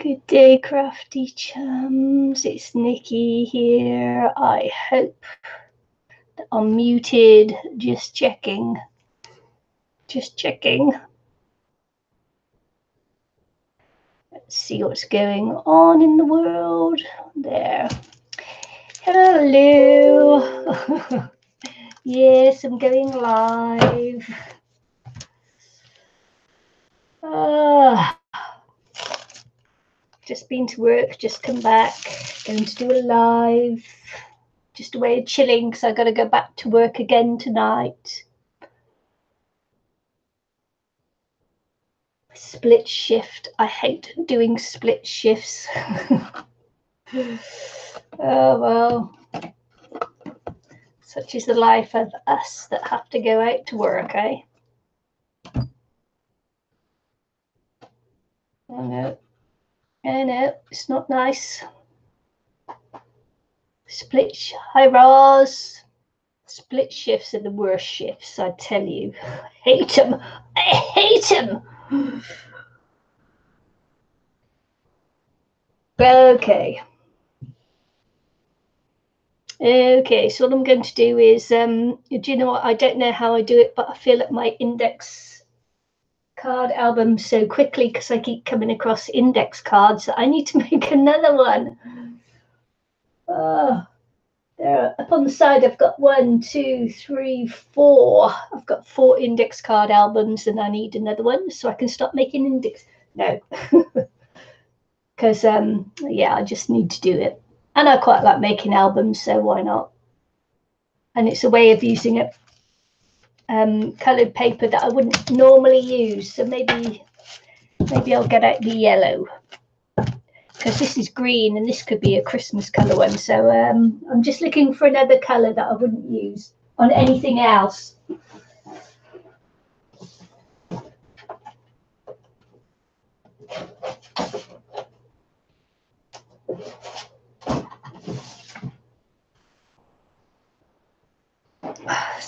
Good day, crafty chums. It's Nikki here. I hope that I'm muted. Just checking. Just checking. Let's see what's going on in the world. There. Hello. Yes, I'm going live. Just been to work, just come back, going to do a live, just away chilling because I got to go back to work again tonight. Split shift. I hate doing split shifts. Oh well, such is the life of us that have to go out to work, eh? Oh no. Oh no, it's not nice. Hi Roz. Split shifts are the worst shifts, I tell you. I hate them. I hate them. Okay. Okay, so what I'm going to do is, do you know what? I don't know how I do it, but I fill up my index card album so quickly because I keep coming across index cards that I need to make another one. There, up on the side, I've got 1, 2, 3, 4. I've got 4 index card albums and I need another one so I can stop making index. No, because, yeah, I just need to do it. And I quite like making albums, so why not? And it's a way of using it. Coloured paper that I wouldn't normally use, so maybe I'll get out the yellow because this is green and this could be a Christmas colour one, so I'm just looking for another colour that I wouldn't use on anything else.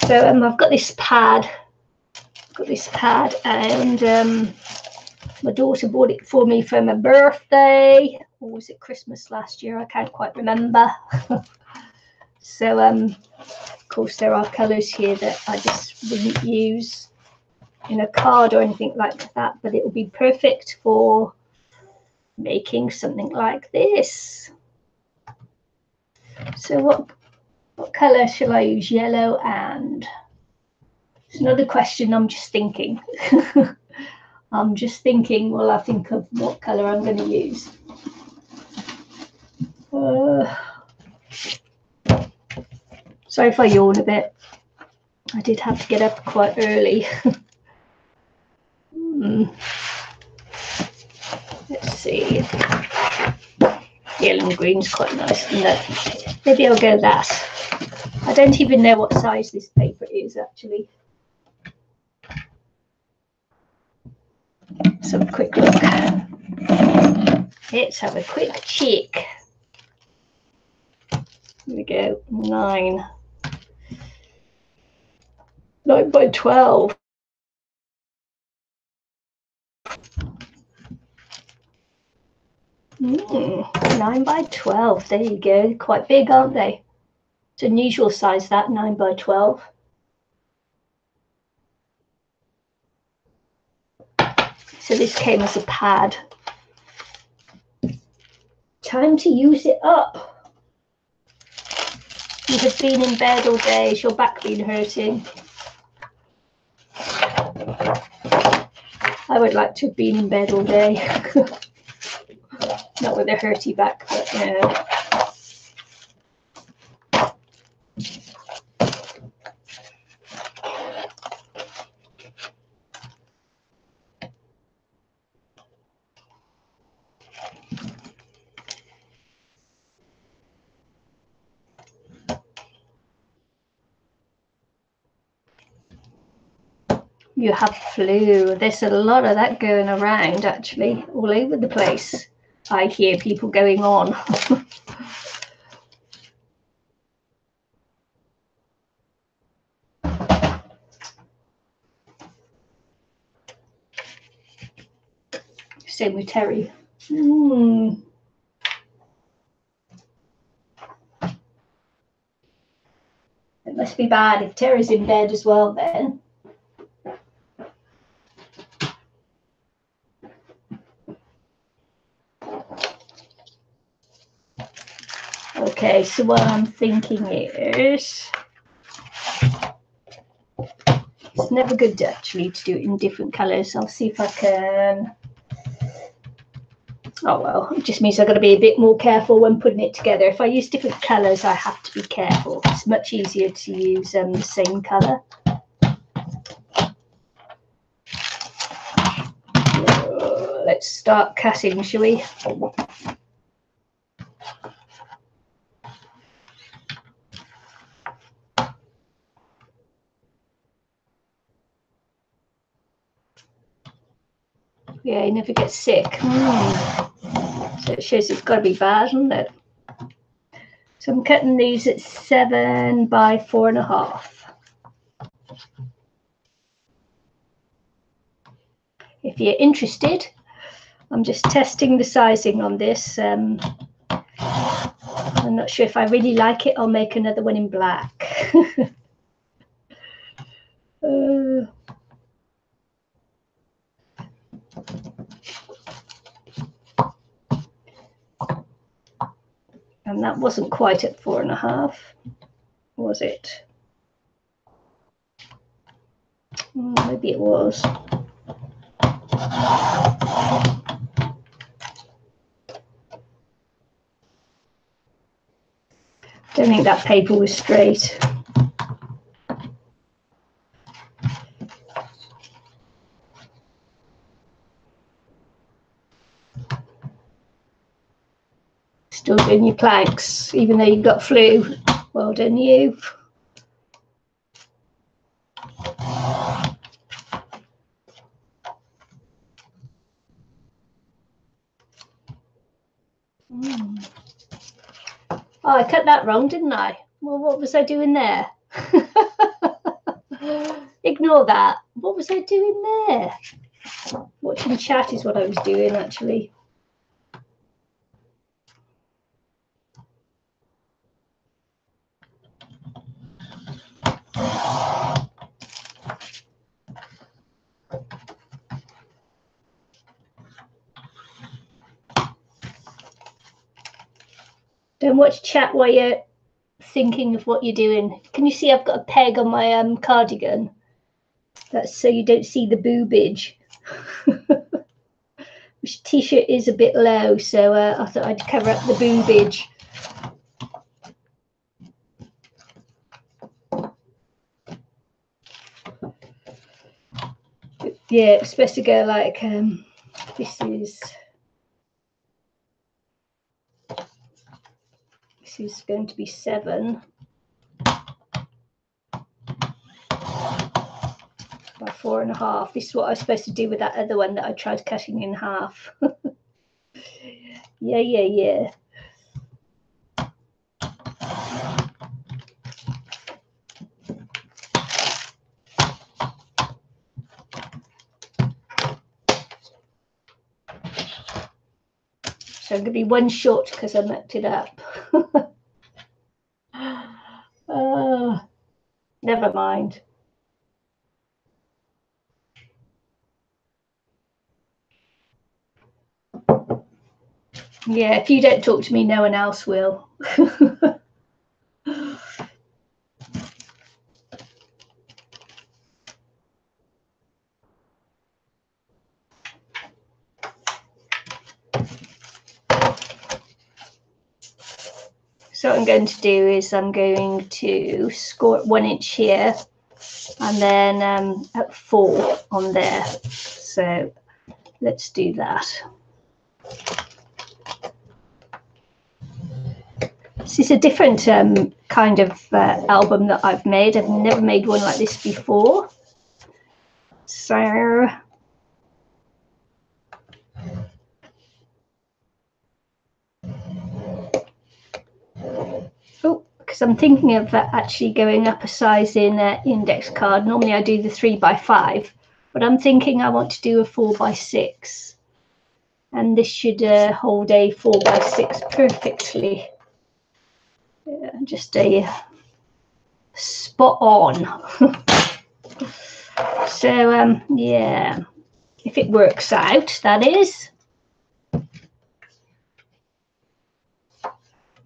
So I've got this pad. And my daughter bought it for me for my birthday, or was it Christmas last year? I can't quite remember. So of course there are colours here that I just wouldn't use in a card or anything like that, but it will be perfect for making something like this. So what colour shall I use? Yellow, and it's not a question, I'm just thinking. I'm just thinking while I think of what colour I'm going to use. Sorry if I yawn a bit. I did have to get up quite early. Let's see. Yellow and green's quite nice, isn't it? Maybe I'll go that. I don't even know what size this paper is actually. Let's have a quick look. Let's have a quick check. Here we go. 9 by 12. Mm, 9 by 12. There you go. Quite big, aren't they? It's an unusual size, that 9 by 12. So this came as a pad. Time to use it up. You have been in bed all day. Is your back been hurting? I would like to have been in bed all day. Not with a hurty back, but you know. You have flu. There's a lot of that going around, actually, all over the place. I hear people going on. Same with Terry. It must be bad if Terry's in bed as well then. Okay, so what I'm thinking is, it's never good actually to do it in different colours. I'll see if I can. Oh well, it just means I've got to be a bit more careful when putting it together. If I use different colours, I have to be careful. It's much easier to use the same colour. Let's start cutting, shall we? Yeah, you never get sick. So it shows it's got to be bad, isn't it? So I'm cutting these at 7 by 4.5. If you're interested, I'm just testing the sizing on this. I'm not sure if I really like it. I'll make another one in black. And that wasn't quite at 4.5, was it? Maybe it was. Don't think that paper was straight. Still doing your planks, even though you've got flu. Well done, you. Oh, I cut that wrong, didn't I? Well, what was I doing there? Ignore that. What was I doing there? Watching chat is what I was doing, actually. Don't watch chat while you're thinking of what you're doing. Can you see I've got a peg on my cardigan? That's so you don't see the boobage. Which t-shirt is a bit low, so I thought I'd cover up the boobage. Yeah, it's supposed to go like this is going to be 7 by 4.5. This is what I was supposed to do with that other one that I tried cutting in half. Yeah. So I'm going to be one short because I mucked it up. Never mind. Yeah, if you don't talk to me, no one else will. So what I'm going to do is I'm going to score 1 inch here and then at 4 on there. So let's do that. This is a different kind of album that I've made. I've never made one like this before. So because I'm thinking of actually going up a size in index card. Normally I do the 3 by 5, but I'm thinking I want to do a 4 by 6. And this should hold a 4x6 perfectly. Just a spot on. So yeah, if it works out, that is. It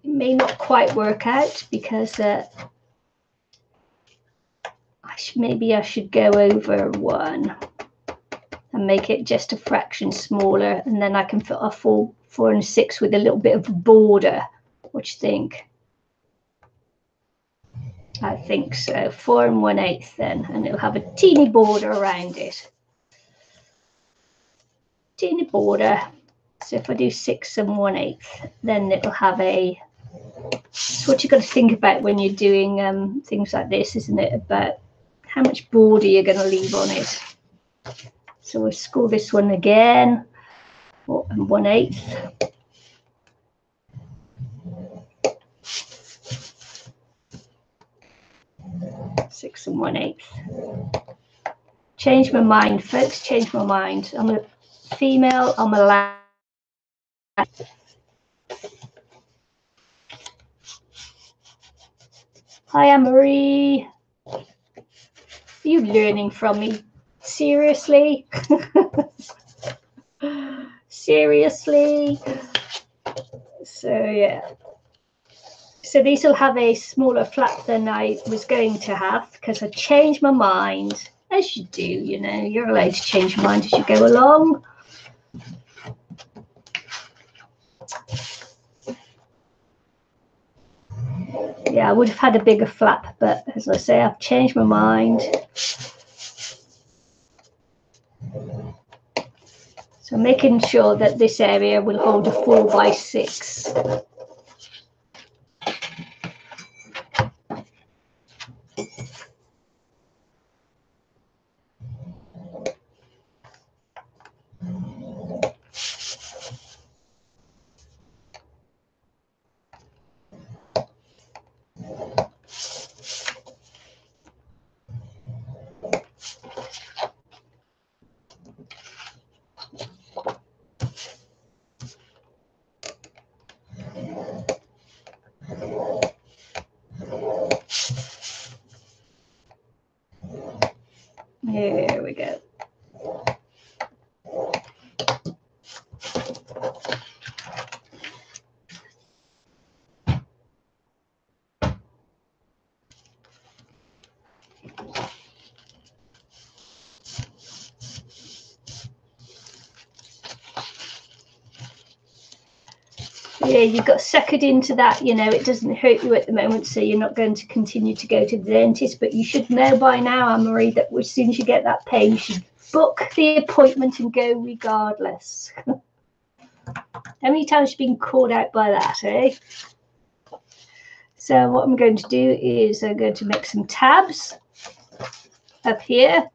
may not quite work out because maybe I should go over 1 and make it just a fraction smaller, and then I can put a 4 and 6 with a little bit of a border. What do you think? I think so. 4 1/8 then, and it'll have a teeny border around it. Teeny border. So if I do 6 1/8, then it'll have a. It's what you've got to think about when you're doing things like this, isn't it? About how much border you're going to leave on it. So we'll score this one again. 4 1/8. Six 1/8. Change my mind, folks. Change my mind. I'm a female. I'm a lad. Hi, Anne-Marie. Are you learning from me? Seriously? Seriously? So yeah. So these will have a smaller flap than I was going to have because I changed my mind. As you do, you know, you're allowed to change your mind as you go along. Yeah, I would have had a bigger flap, but as I say, I've changed my mind. So making sure that this area will hold a 4x6. There we go. Yeah, you got suckered into that, you know, it doesn't hurt you at the moment, so you're not going to continue to go to the dentist, but you should know by now, Anne-Marie, that as soon as you get that pain, you should book the appointment and go regardless. How many times have you been called out by that, eh? So what I'm going to do is I'm going to make some tabs up here.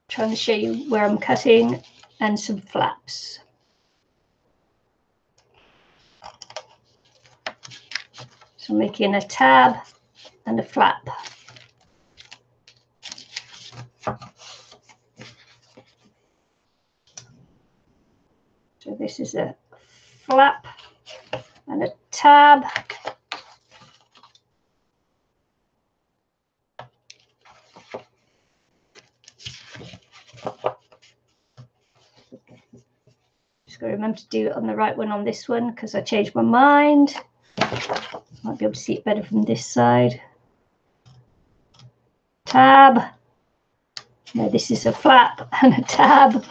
Trying to show you where I'm cutting, and some flaps. So I'm making a tab and a flap. So this is a flap and a tab. Just got to remember to do it on the right one on this one because I changed my mind. Might be able to see it better from this side. Tab. No, this is a flap and a tab.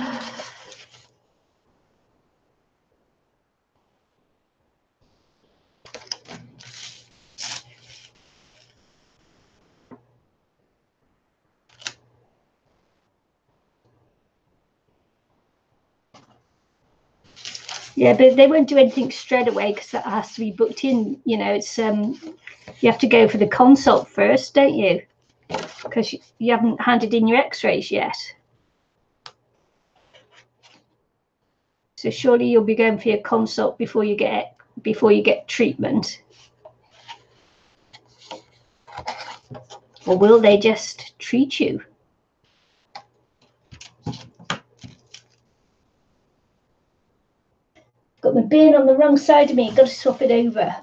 Yeah, but they won't do anything straight away because that has to be booked in. You know, it's you have to go for the consult first, don't you? Because you haven't handed in your X-rays yet. So surely you'll be going for your consult before you get treatment. Or will they just treat you? being on the wrong side of me. Got to swap it over.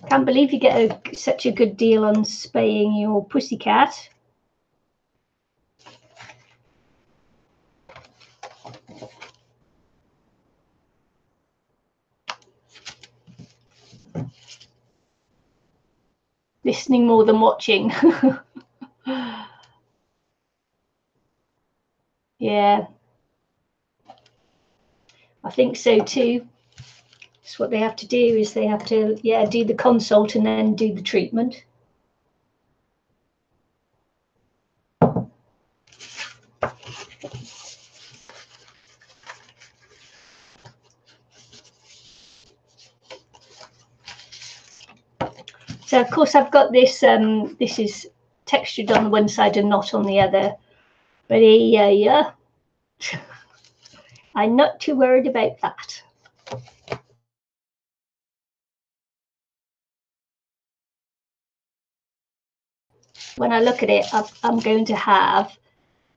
Can't believe you get such a good deal on spaying your pussycat. Listening more than watching. Yeah, I think so too. That's what they have to do, is they have to, yeah, do the consult and then do the treatment. So of course I've got this, this is textured on one side and not on the other. But yeah, I'm not too worried about that. When I look at it, I'm going to have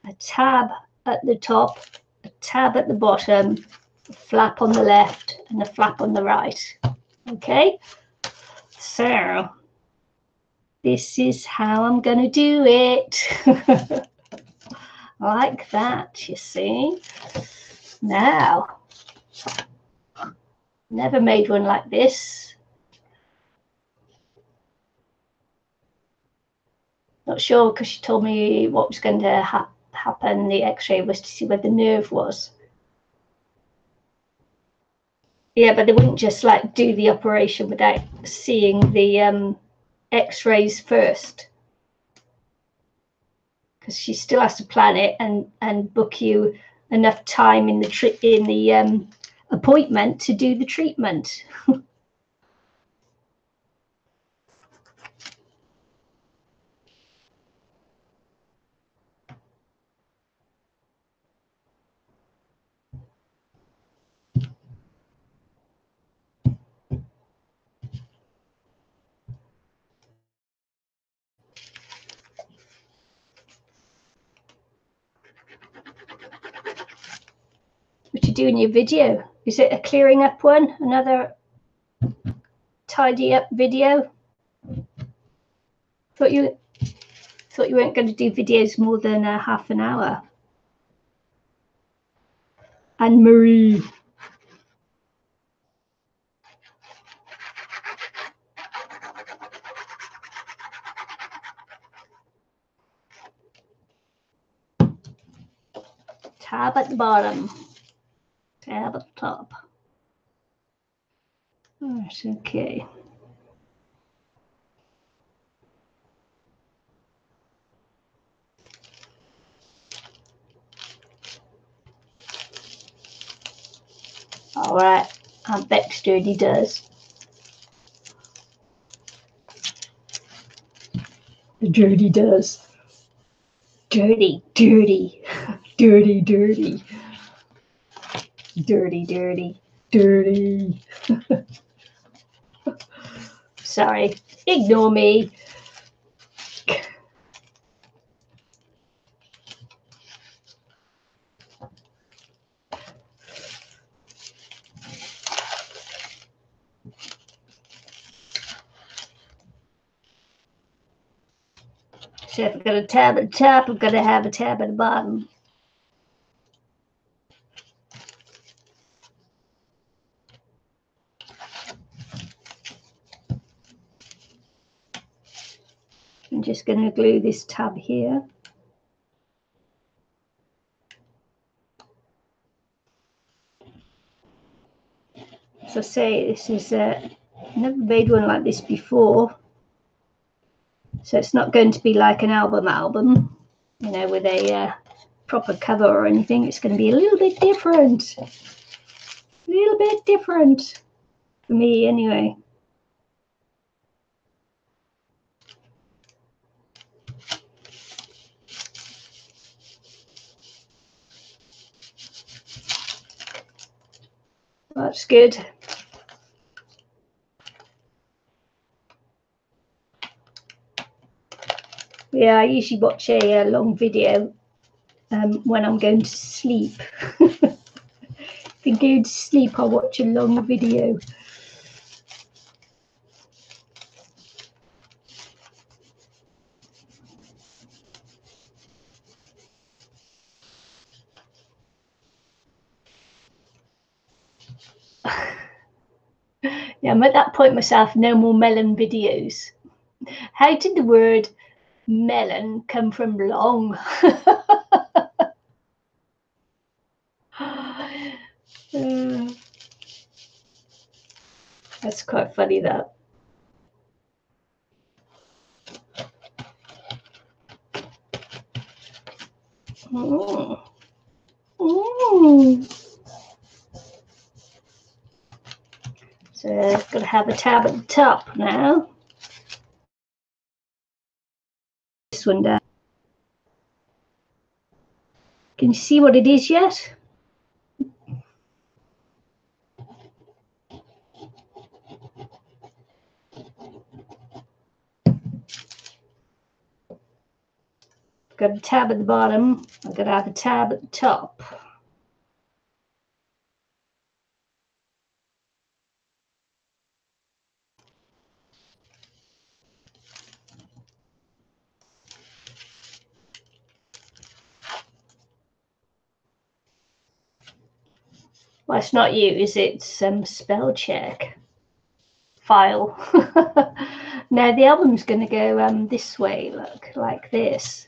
a tab at the top, a tab at the bottom, a flap on the left and a flap on the right. Okay, so this is how I'm going to do it. Like that, you see. Now, never made one like this. Not sure, because she told me what was going to happen. The x-ray was to see where the nerve was. Yeah, but they wouldn't just like do the operation without seeing the x-rays first, because she still has to plan it and book you enough time in the appointment to do the treatment. What you do in your video? Is it a clearing up one? Another tidy up video? Thought you weren't going to do videos more than half an hour. Anne Marie. Tab at the bottom, tab at the top. Right, okay. All right, I bet Sturdy does. Dirty does. Dirty, dirty, dirty, dirty, dirty, dirty, dirty. Sorry, ignore me. So if I've got a tab at the top, I've got to have a tab at the bottom. I'm just going to glue this tab here. As I say, this is never made one like this before, so it's not going to be like an album, you know, with a proper cover or anything. It's going to be a little bit different. A little bit different for me anyway. That's good. Yeah, I usually watch a long video when I'm going to sleep. If I'm going to sleep, I'll watch a long video. Yeah, I'm at that point myself, no more melon videos. How did the word melon come from long? That's quite funny, that. Mm. Mm. So I've got to have a tab at the top now. This one down. Can you see what it is yet? Got a tab at the bottom. I've got to have a tab at the top. Well, it's not use, it's spell check file. Now the album's going to go this way, look, like this.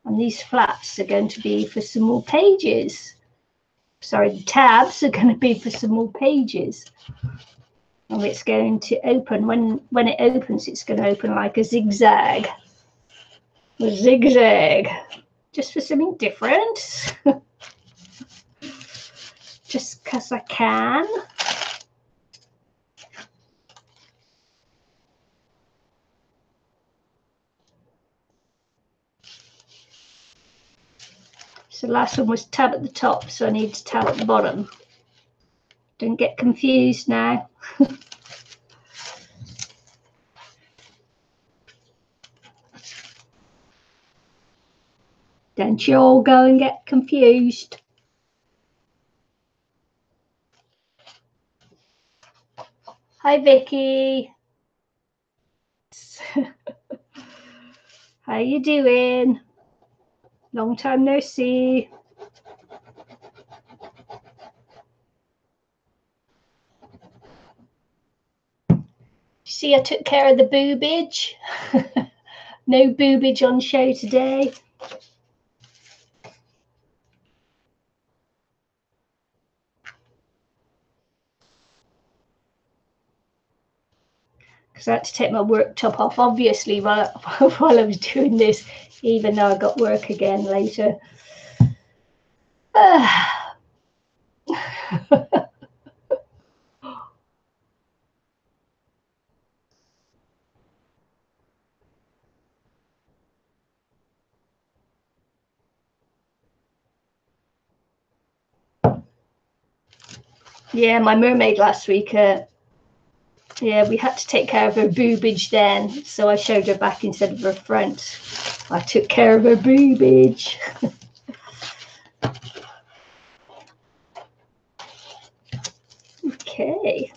And these flaps are going to be for some more pages. Sorry, the tabs are going to be for some more pages. And it's going to open, when it opens, it's going to open like a zigzag. A zigzag. Just for something different. Just because I can. So the last one was tab at the top, so I need to tab at the bottom. Don't get confused now. Don't you all go and get confused. Hi, Vicky. How you doing? Long time no see. See, I took care of the boobage. No boobage on show today. Because I had to take my work top off, obviously, while I was doing this, even though I got work again later. Yeah, my mermaid last week, yeah, we had to take care of her boobage then, so I showed her back instead of her front. I took care of her boobage. Okay.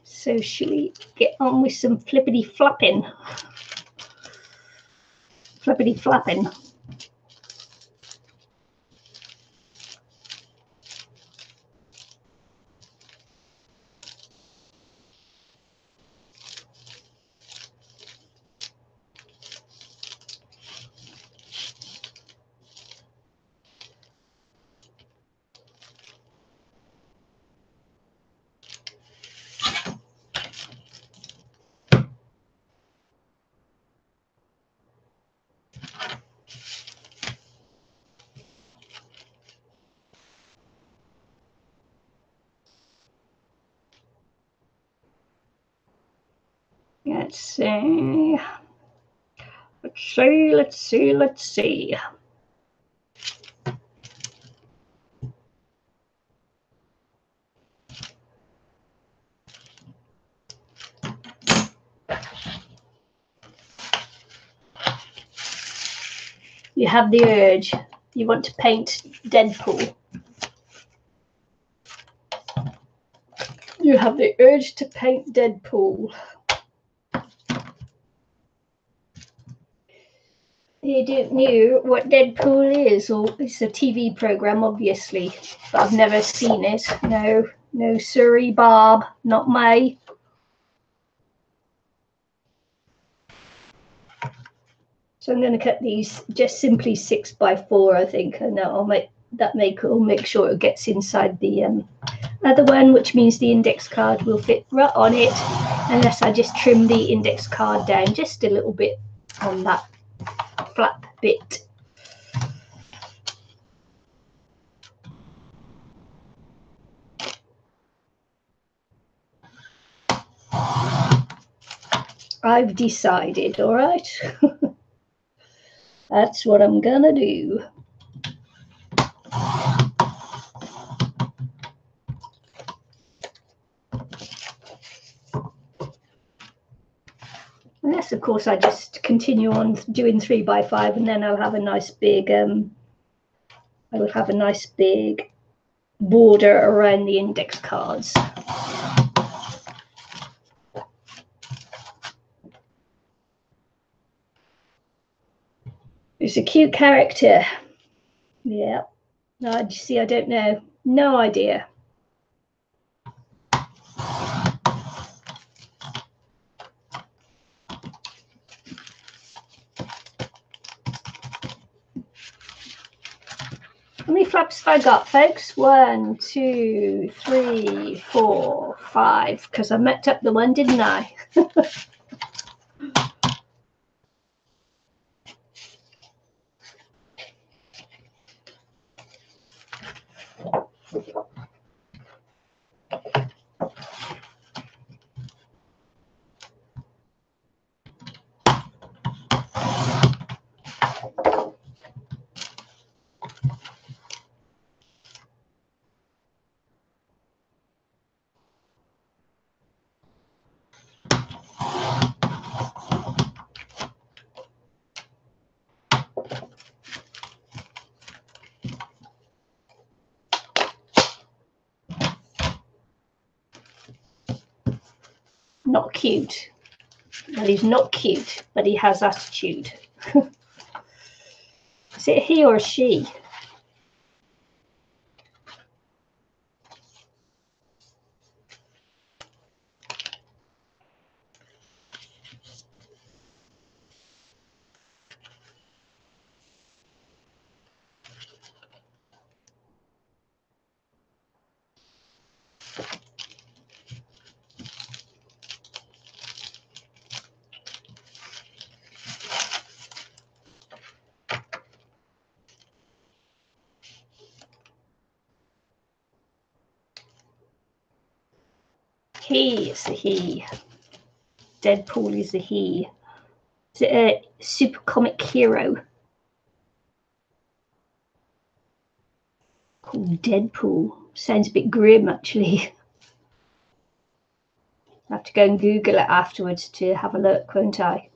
So should we get on with some flippity flapping? Flippity flapping. Let's see. Let's see. you have the urge, you want to paint Deadpool. You have the urge to paint Deadpool. You don't know what Deadpool is, or it's a TV program, obviously, but I've never seen it. No, no, sorry, Bob, not me. So I'm going to cut these just simply 6x4, I think, and I'll make sure it gets inside the other one, which means the index card will fit right on it, unless I just trim the index card down just a little bit on that flap bit. I've decided, all right. That's what I'm gonna do. Unless, of course, I just continue on doing 3x5, and then I'll have a nice big border around the index cards. It's a cute character. Yeah. No, see, I don't know. No idea. How many flaps have I got, folks? 1, 2, 3, 4, 5. Because I met up the one, didn't I? Not cute. Well, he's not cute, but he has attitude. Is it he or she? He is a he. Deadpool is a he. Is it a super comic hero called Deadpool? Sounds a bit grim, actually. I'll have to go and Google it afterwards to have a look, won't I?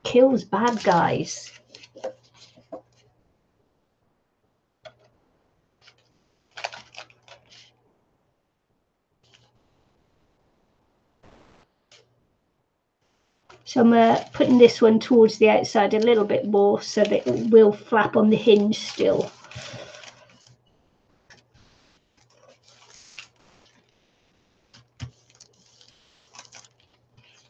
Kills bad guys. So I'm putting this one towards the outside a little bit more so that it will flap on the hinge still.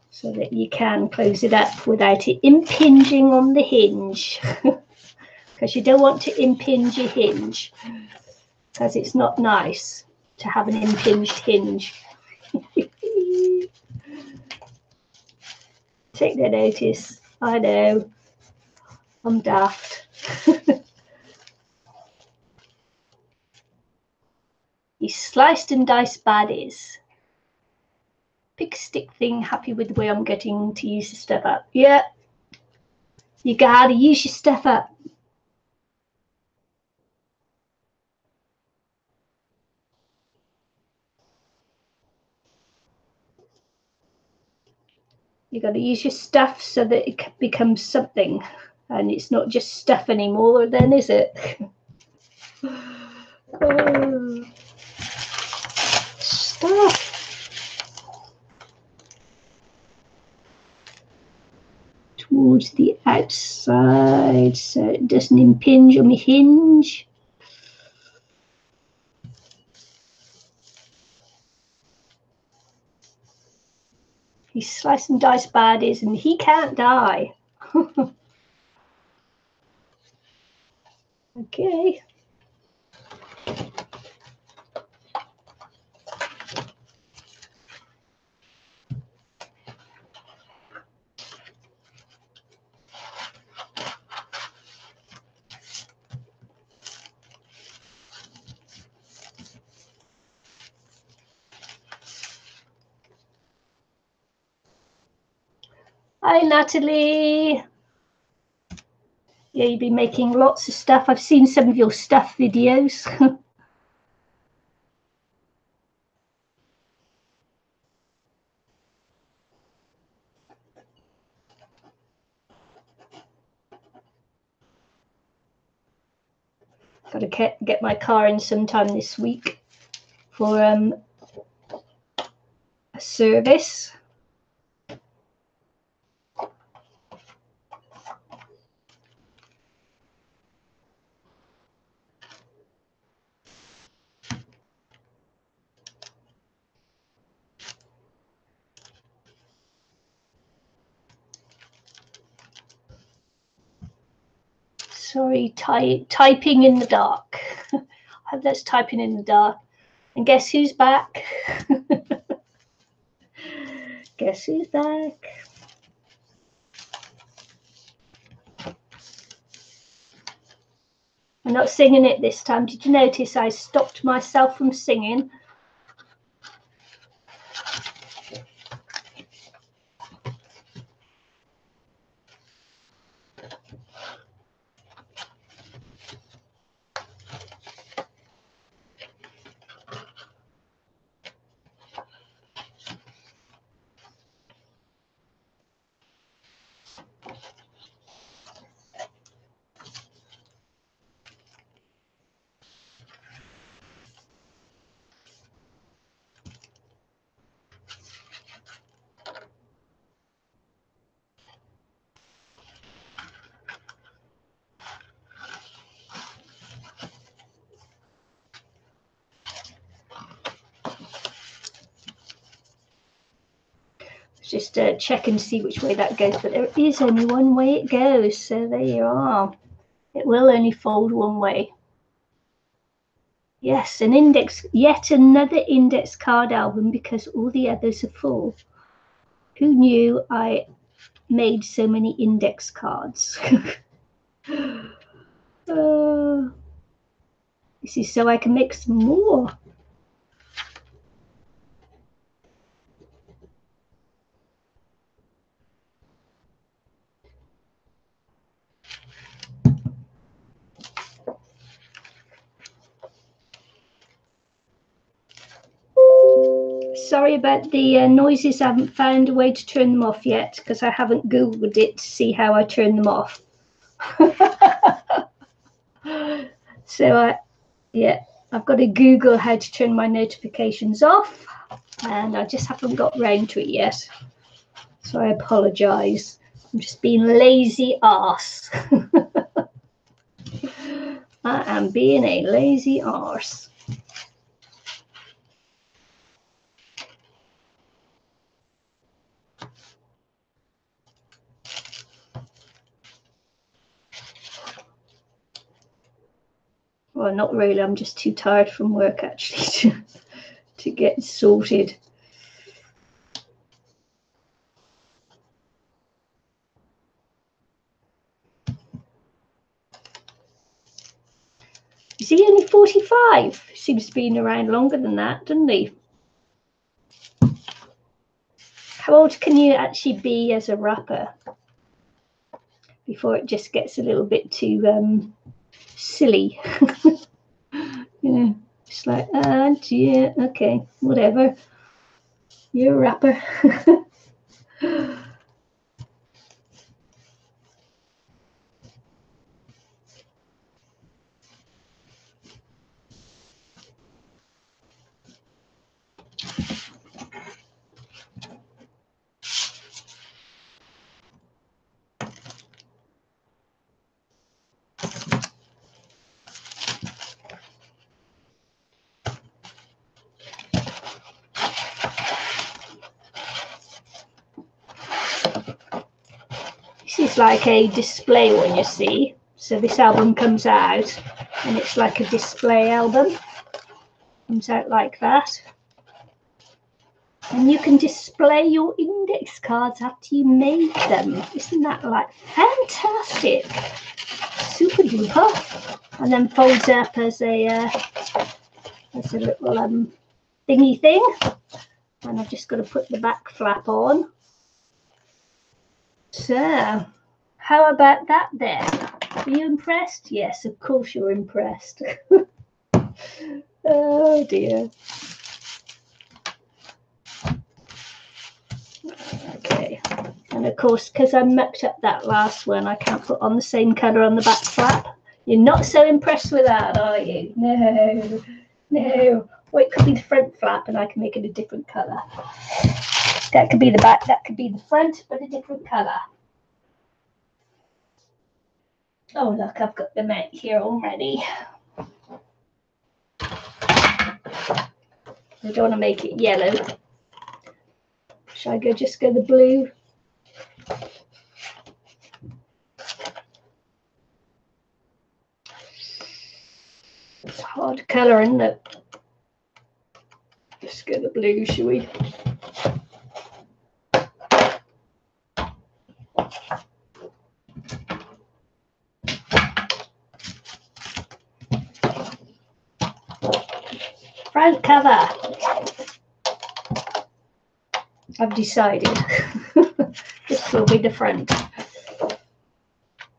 So that you can close it up without it impinging on the hinge. Because you don't want to impinge your hinge, because it's not nice to have an impinged hinge. Take no notice. I know. I'm daft. These sliced and diced baddies. Big stick thing, happy with the way I'm getting to use the stuff up. Yeah. You gotta use your stuff up. You got to use your stuff so that it becomes something, and it's not just stuff anymore, then, is it? Stuff. Towards the outside so it doesn't impinge on my hinge. He's slice and dice baddies and he can't die. Okay. Hi, Natalie. Yeah, you've been making lots of stuff. I've seen some of your stuff videos. Got to get my car in sometime this week for a service. Sorry, typing in the dark. That's typing in the dark. And guess who's back? Guess who's back? I'm not singing it this time. Did you notice I stopped myself from singing? Just check and see which way that goes, but there is only one way it goes, so there you are. It will only fold one way. Yes, an index, yet another index card album because all the others are full. Who knew I made so many index cards? This is so I can make some more. Sorry about the noises. I haven't found a way to turn them off yet because I haven't Googled it to see how I turn them off. So I've got to Google how to turn my notifications off, and I just haven't got round to it yet. So I apologise. I'm just being lazy arse. I am being a lazy arse. Well, not really. I'm just too tired from work actually to get sorted. Is he only 45? Seems to be been around longer than that, doesn't he? How old can you actually be as a rapper before it just gets a little bit too silly? You know, just like, yeah, okay, whatever. You're a rapper. This is like a display one, you see. So this album comes out and it's like a display album. Comes out like that. And you can display your index cards after you made them. Isn't that like fantastic? Super duper. And then folds up as a little thingy thing. And I've just got to put the back flap on. So, how about that then? Are you impressed? Yes, of course you're impressed. Oh dear. Okay, and of course, because I mucked up that last one, I can't put on the same colour on the back flap. You're not so impressed with that, are you? No, no. Well, it could be the front flap and I can make it a different colour. That could be the back, that could be the front, but a different colour. Oh look, I've got them out here already. I don't want to make it yellow. Shall I just go the blue? It's hard colour, isn't it? Just go the blue, shall we? Front cover. I've decided this will be the front.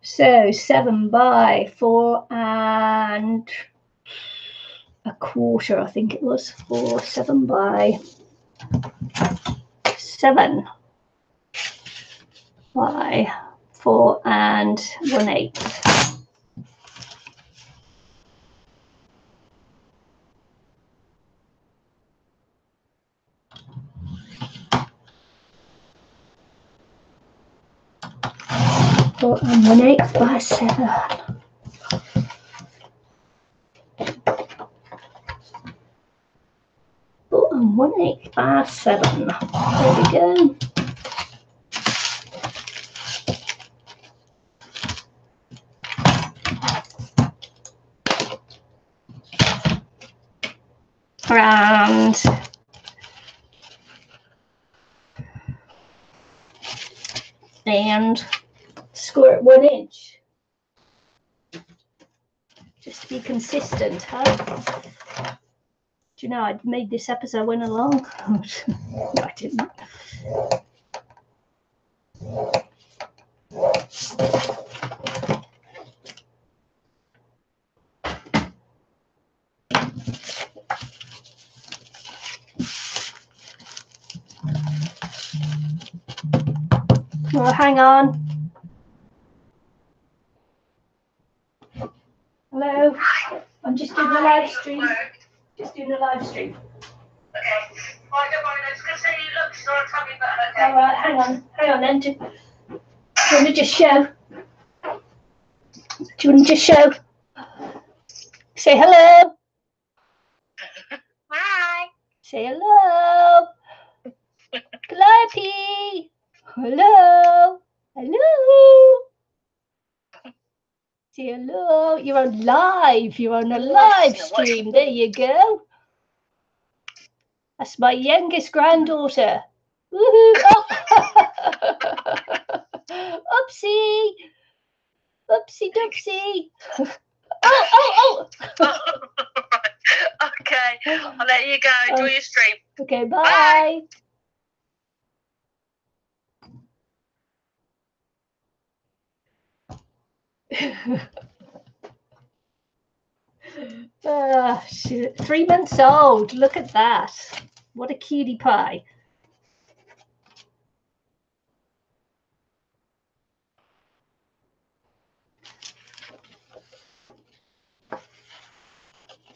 So 7 by 4 and a quarter, I think it was, for 7 by 7 by 4 and 1/8. And 1/8 by 7. 1/8 by 7. There we go. And score it 1 inch. Just to be consistent, huh? Do you know, I made this up as I went along? No, I didn't. Well, hang on. Hello? I'm just doing a live stream. Just doing a live stream. Okay. Well, don't worry, I was going to say you look sort of tummy button, okay? All right, hang on then. Do you want to just show? Do you want to just show? Say hello. Hi. Say hello. Calliope. Hello. Hello. Say hello. You're on live. You're on a live stream. There you go. That's my youngest granddaughter. Woohoo! Oh. Oopsie. Oopsie doopsie. Oh. Okay, I'll let you go. Enjoy your stream. Okay, bye. Shit. 3 months old. Look at that. What a cutie pie.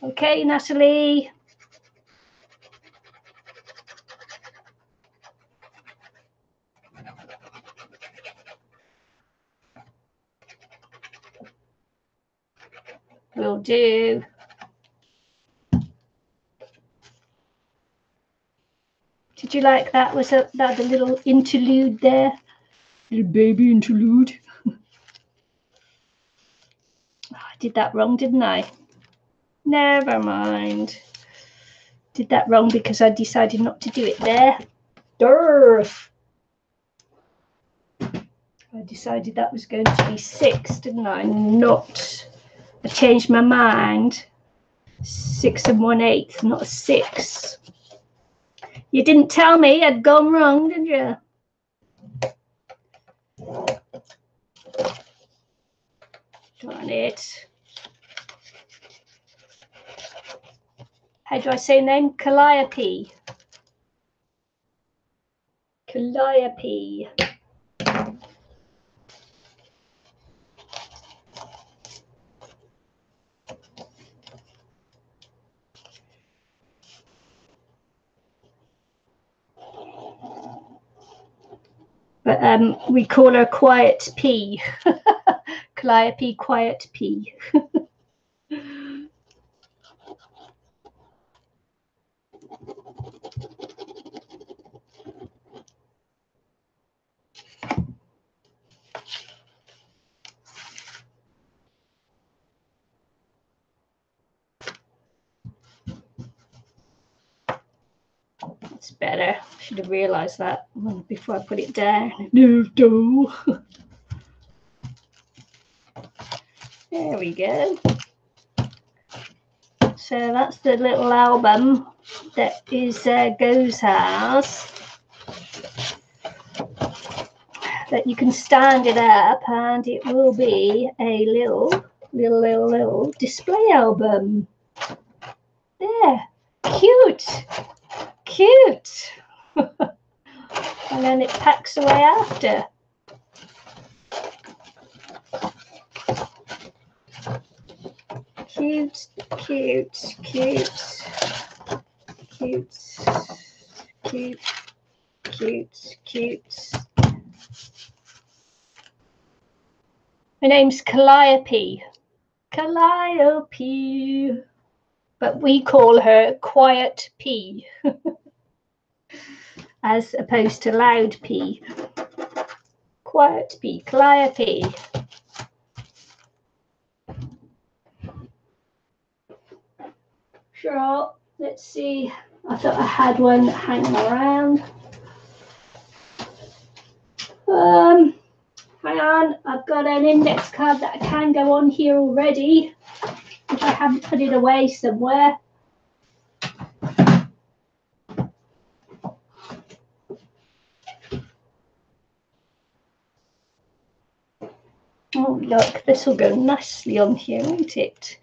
Okay, Natalie. Will do. Did you like that? Was that a little interlude there? Little baby interlude. I did that wrong, didn't I? Never mind. Did that wrong because I decided not to do it there. Durr. I decided that was going to be 6, didn't I? Not. I changed my mind. 6 1/8, not a 6. You didn't tell me I'd gone wrong, did you? Darn it. How do I say your name? Calliope. Calliope. But we call her Quiet P. Calliope Quiet P. It's better. Should have realised that before I put it down. No. There we go. So that's the little album that is Go's house. That you can stand it up and it will be a little display album. There. Cute. And then it packs away after. Cute. My name's Calliope. But we call her Quiet P. As opposed to Loud P. Quiet P, Calliope. Sure, let's see. I thought I had one hanging around. Hang on, I've got an index card that I can go on here already, if I haven't put it away somewhere. Oh look, this will go nicely on here, won't it?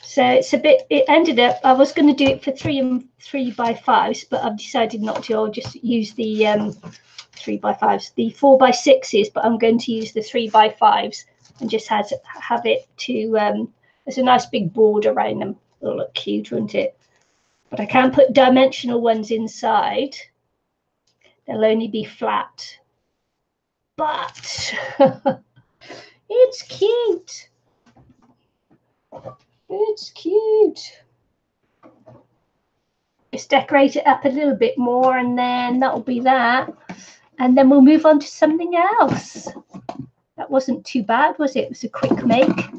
So it's a bit, it ended up, I was going to do it for 3 and 3x5s, but I've decided not to. I'll just use the 3x5s, the 4x6s, but I'm going to use the 3x5s and just have it to, there's a nice big border around them. It'll look cute, won't it? But I can't put dimensional ones inside. They'll only be flat. But it's cute. It's cute. Just decorate it up a little bit more and then that'll be that. And then we'll move on to something else. That wasn't too bad, was it? It was a quick make.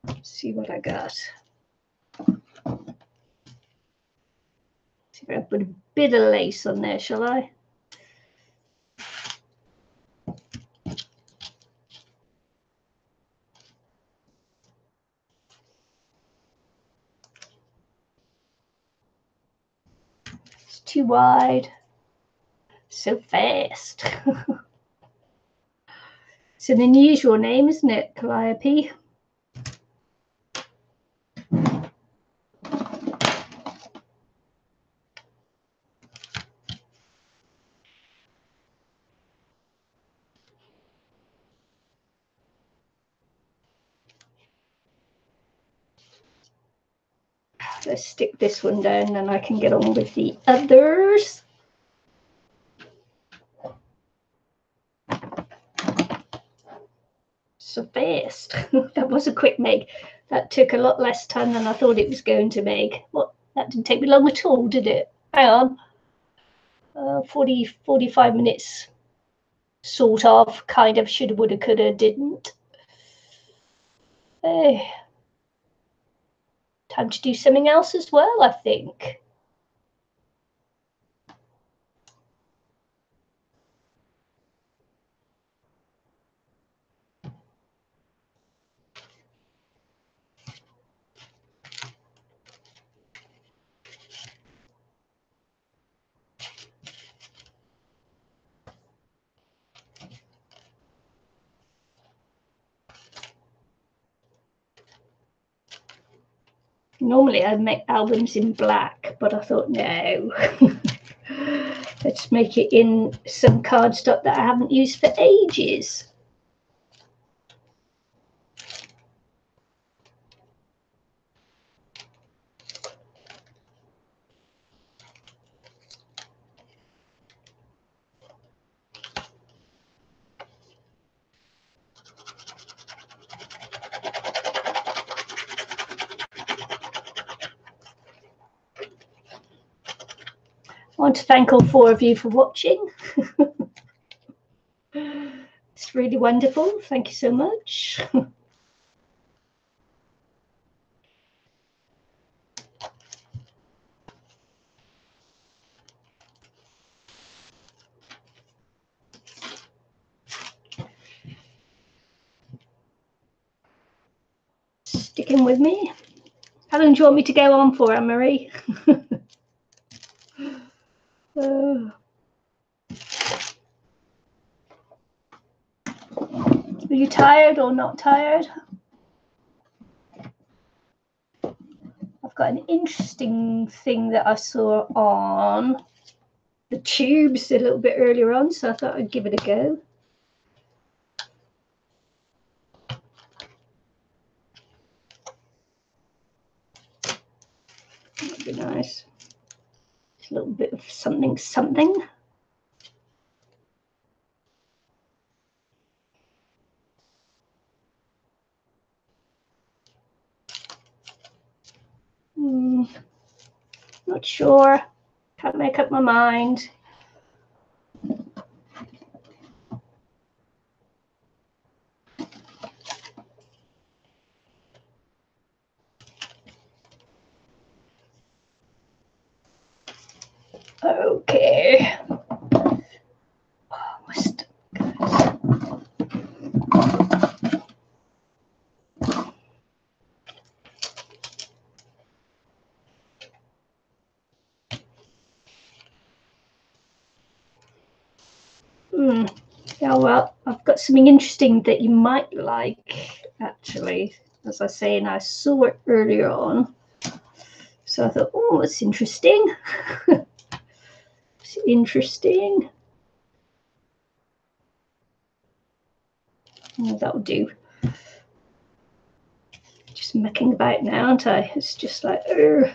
Let's see what I got. See if I put a bit of lace on there, shall I? Too wide, so fast. It's an unusual name, isn't it, Calliope? Let's stick this one down and I can get on with the others. So fast. That was a quick make. That took a lot less time than I thought it was going to make. What? That didn't take me long at all, did it? Hang on. 45 minutes. Sort of, kind of, shoulda, woulda, coulda, didn't. Time to do something else as well, I think. Normally I'd make albums in black, but I thought no. Let's make it in some cardstock that I haven't used for ages. I want to thank all 4 of you for watching. It's really wonderful. Thank you so much. Sticking with me. How long do you want me to go on for, Anne-Marie? Are you tired or not tired? I've got an interesting thing that I saw on the tubes a little bit earlier on, so I thought I'd give it a go. That'd be nice. A little bit of something. Not sure. Can't make up my mind. Okay. Yeah, well, I've got something interesting that you might like, actually. As I say, and I saw it earlier on. So I thought, oh, it's interesting. It's interesting. Oh, that'll do. Just mucking about now, aren't I? It's just like, ugh.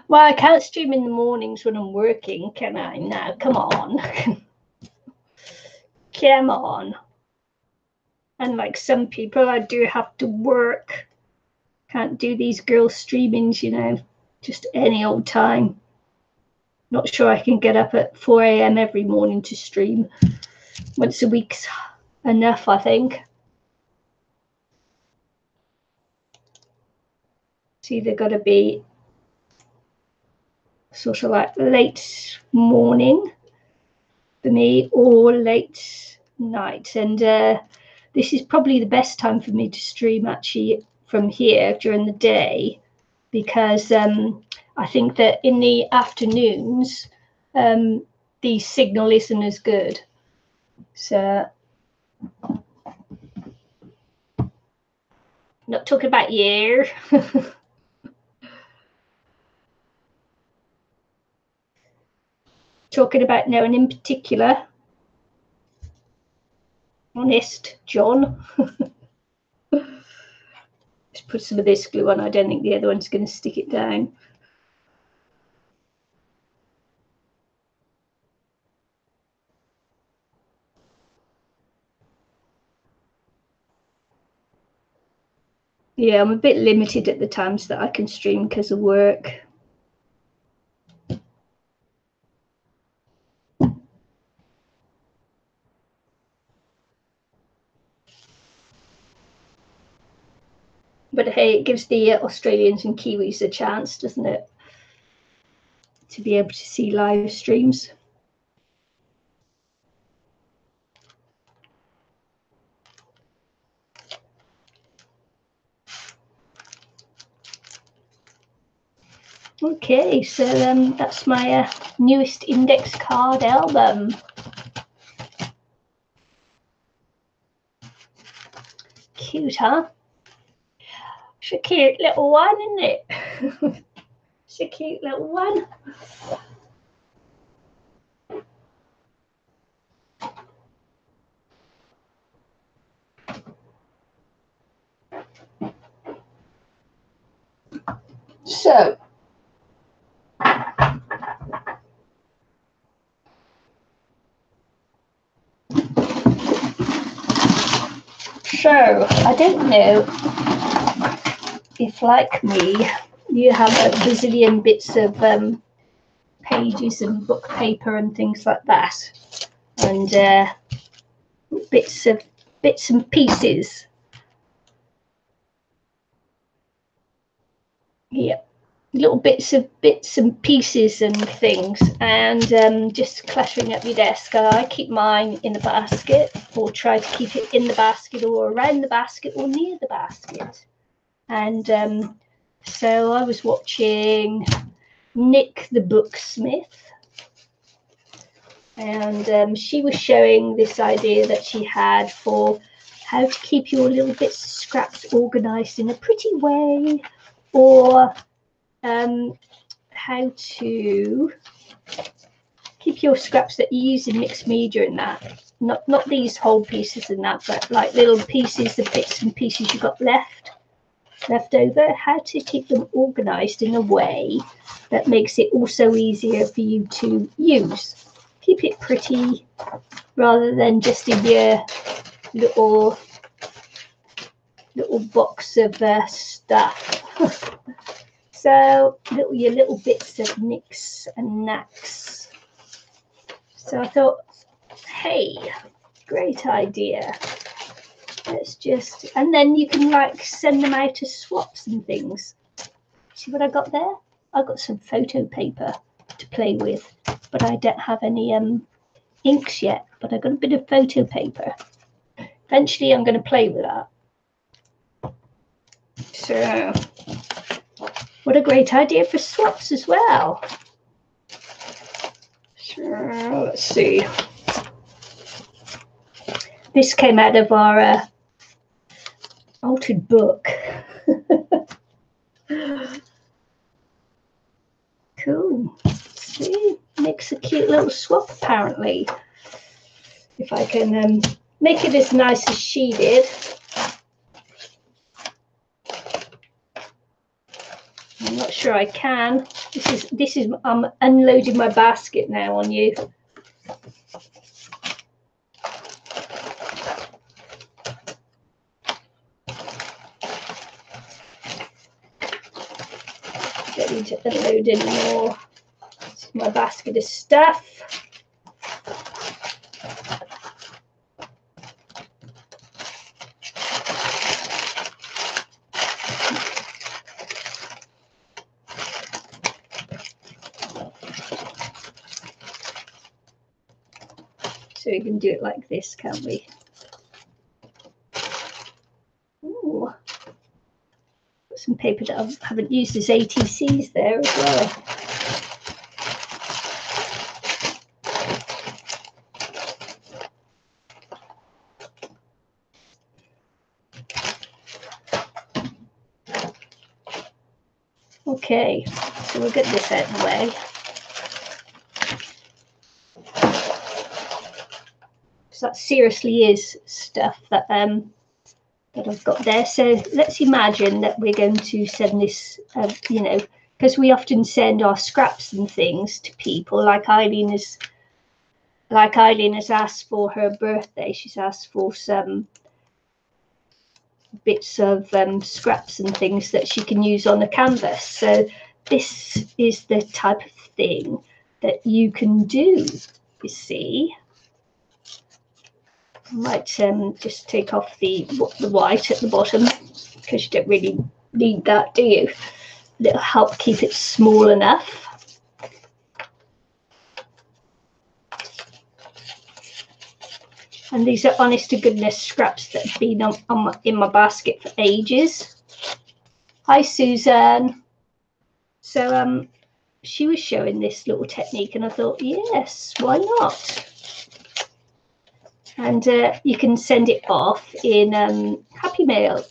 Well, I can't stream in the mornings when I'm working, can I? Now, come on. Come on. And like some people, I do have to work. Can't do these girl streamings, you know, just any old time. Not sure I can get up at 4 a.m. every morning to stream. Once a week's enough, I think. It's either got to be sort of like late morning for me or late night. And this is probably the best time for me to stream actually from here during the day, because I think that in the afternoons the signal isn't as good. So not talking about you. Talking about no one in particular. honest, John. Just put some of this glue on. I don't think the other one's going to stick it down. Yeah, I'm a bit limited at the times that I can stream because of work. But hey, it gives the Australians and Kiwis a chance, doesn't it? To be able to see live streams. Okay, so that's my newest index card album. Cute, huh? It's a cute little one, isn't it? It's a cute little one. So, I don't know if, like me, you have a bazillion bits of pages and book paper and things like that, and bits and pieces. Yeah, little bits and pieces and things, and just cluttering up your desk. I keep mine in the basket, or try to keep it in the basket, or around the basket, or near the basket. And so I was watching Nick the Booksmith, and she was showing this idea that she had for how to keep your little bits of scraps organized in a pretty way, or how to keep your scraps that you use in mixed media and that, not these whole pieces and that, but like little pieces, the bits and pieces you got left over, how to keep them organized in a way that makes it also easier for you to use. Keep it pretty rather than just in your little box of stuff. So your little bits of nicks and knacks. So I thought, hey, great idea. Let's just, and then you can like send them out as swaps and things. See what I got there? I got some photo paper to play with, but I don't have any inks yet, but I got a bit of photo paper. Eventually I'm going to play with that. So, what a great idea for swaps as well. So, let's see. This came out of our altered book. Cool. See, makes a cute little swap apparently. If I can make it as nice as she did. I'm not sure I can. This is I'm unloading my basket now on you. Don't need to unload anymore. This is my basket of stuff. So we can do it like this, can't we? Ooh. Got some paper that I haven't used as ATCs there as well. Okay, so we'll get this out of the way. because that seriously is stuff that that I've got there. So let's imagine that we're going to send this, you know, because we often send our scraps and things to people. Like Eileen has asked for her birthday. She's asked for some bits of scraps and things that she can use on the canvas. So this is the type of thing that you can do, you see. I might just take off the white at the bottom, because you don't really need that, do you? It'll help keep it small enough. And these are honest to goodness scraps that have been in my basket for ages. Hi, Suzanne. So she was showing this little technique, and I thought, yes, why not? And you can send it off in Happy Mail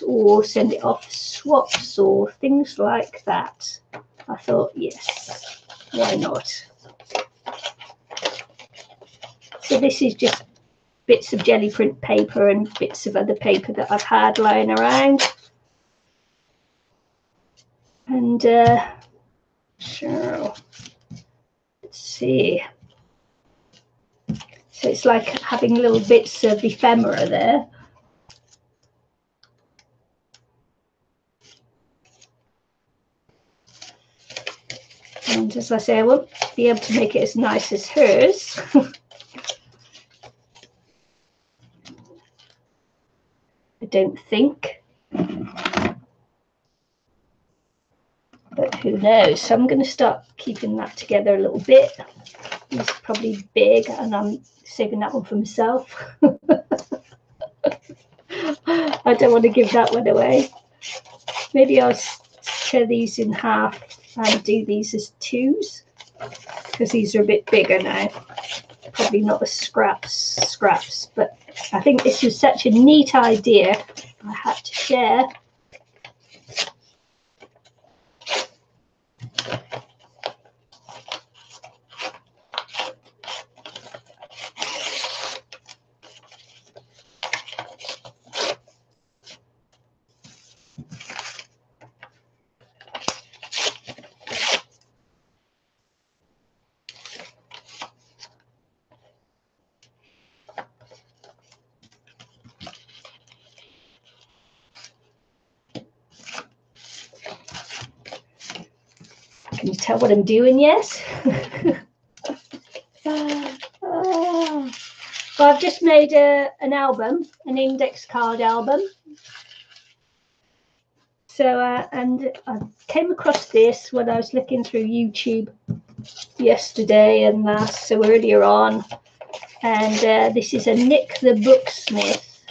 or send it off swaps or things like that. I thought, yes, why not? So this is just bits of jelly print paper and bits of other paper that I've had lying around. And so let's see. So it's like having little bits of ephemera there. And as I say, I won't be able to make it as nice as hers. I don't think. But who knows? So I'm going to start keeping that together a little bit. It's probably big, and I'm saving that one for myself. I don't want to give that one away. Maybe I'll tear these in half and do these as twos, because these are a bit bigger now. Probably not as scraps, but I think this was such a neat idea I had to share. Can you tell what I'm doing yet? Well, I've just made an album, an index card album. So, and I came across this when I was looking through YouTube yesterday and last, so earlier on. And this is a Nick the Booksmith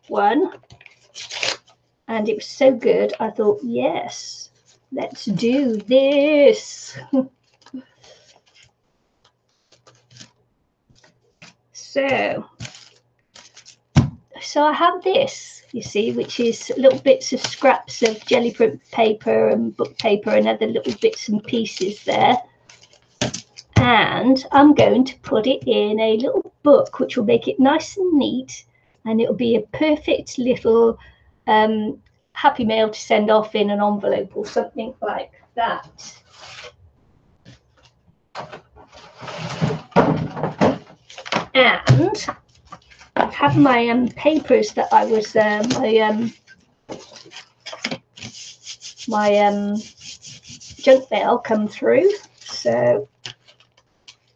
one. And it was so good, I thought, yes, let's do this. So I have this, you see, which is little bits of scraps of jelly print paper and book paper and other little bits and pieces there. And I'm going to put it in a little book, which will make it nice and neat. And it'll be a perfect little Happy Mail to send off in an envelope or something like that. And I have my papers that I was my junk mail come through, so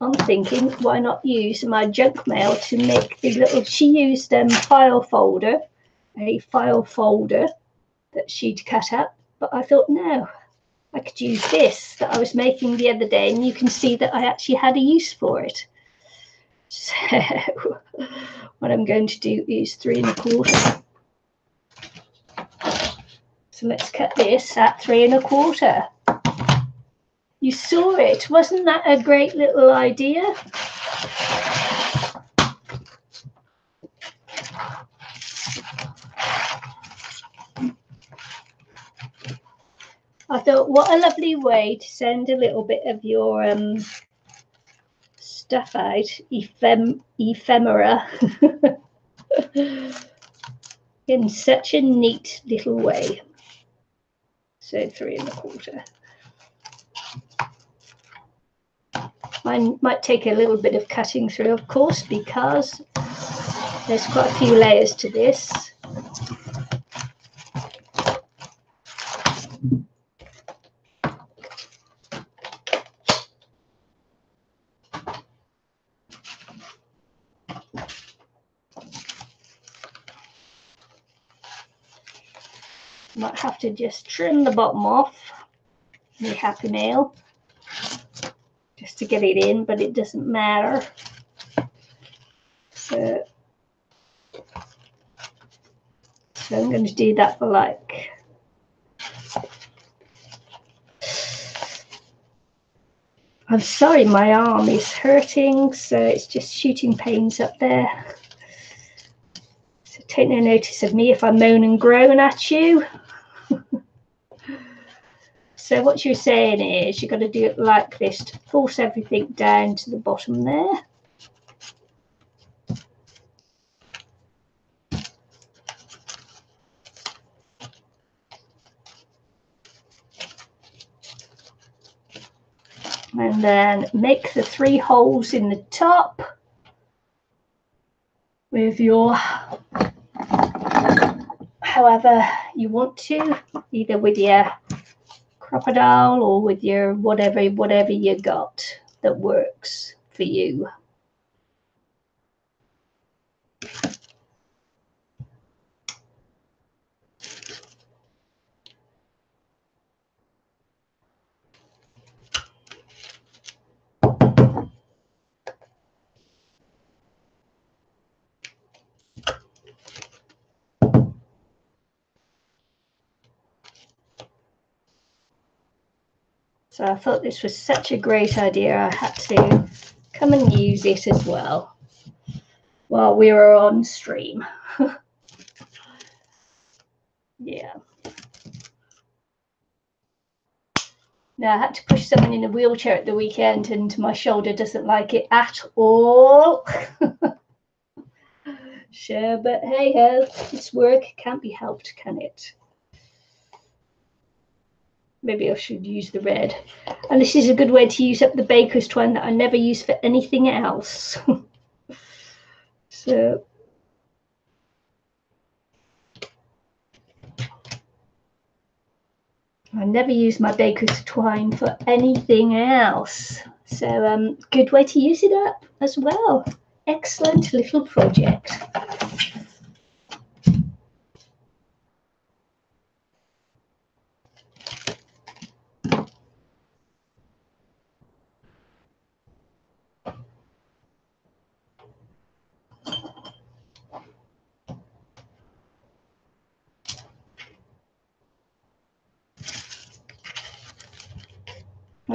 I'm thinking, why not use my junk mail to make the little, she used a file folder that she'd cut up, but I thought, no, I could use this that I was making the other day, and you can see that I actually had a use for it. So what I'm going to do is 3 1/4. So let's cut this at 3 1/4. You saw it, wasn't that a great little idea? I thought, what a lovely way to send a little bit of your stuff-eyed ephemera in such a neat little way. So 3 1/4. Mine might take a little bit of cutting through, of course, because there's quite a few layers to this. Might have to just trim the bottom off the Happy Mail just to get it in, but it doesn't matter. So I'm going to do that for like I'm sorry, my arm is hurting, so it's just shooting pains up there. So take no notice of me if I moan and groan at you. So what you're saying is you've got to do it like this to force everything down to the bottom there. And then make the 3 holes in the top with your, however you want to, either with your crocodile or with your whatever you got that works for you. So I thought this was such a great idea, I had to come and use it as well while we were on stream. Yeah. Now I had to push someone in a wheelchair at the weekend and my shoulder doesn't like it at all. Sure, but hey ho, it's work, can't be helped, can it? Maybe I should use the red. And this is a good way to use up the baker's twine that I never use for anything else. So I never use my baker's twine for anything else. So good way to use it up as well. Excellent little project.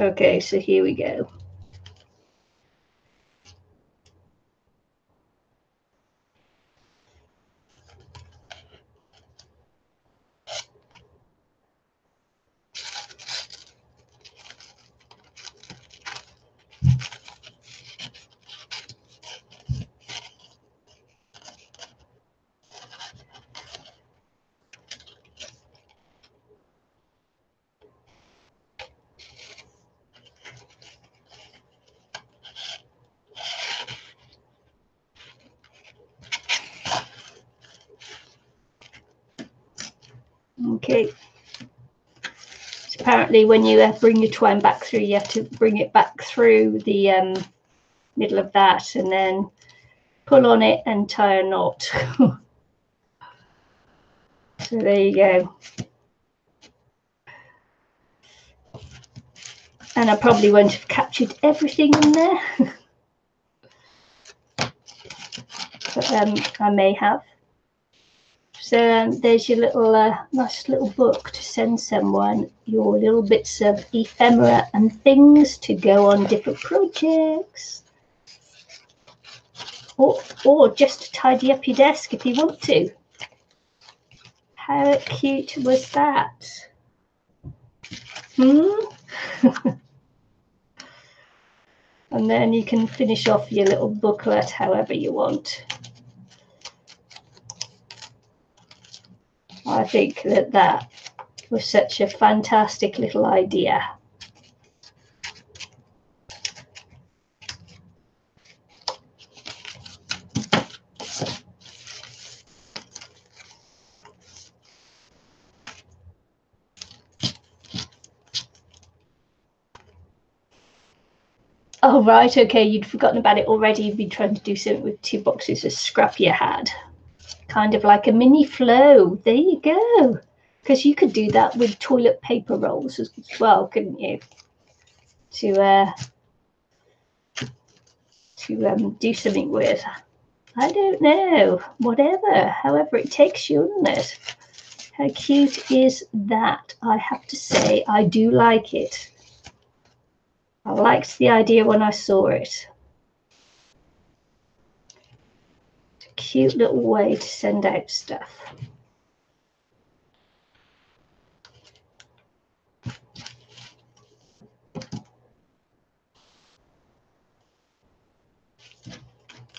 Okay, so here we go. Okay. So apparently when you bring your twine back through, you have to bring it back through the middle of that and then pull on it and tie a knot. So there you go. And I probably won't have captured everything in there. But I may have. So there's your little nice little book to send someone your little bits of ephemera and things to go on different projects, or just to tidy up your desk if you want to. How cute was that? And then you can finish off your little booklet however you want. I think that was such a fantastic little idea. Oh, right, okay, you'd forgotten about it already. You'd been trying to do something with 2 boxes of scrap you had. Kind of like a mini flow. There you go. Because you could do that with toilet paper rolls as well, couldn't you? To do something with. I don't know. Whatever. However it takes you, isn't it? How cute is that? I have to say, I do like it. I liked the idea when I saw it. It's a cute little way to send out stuff.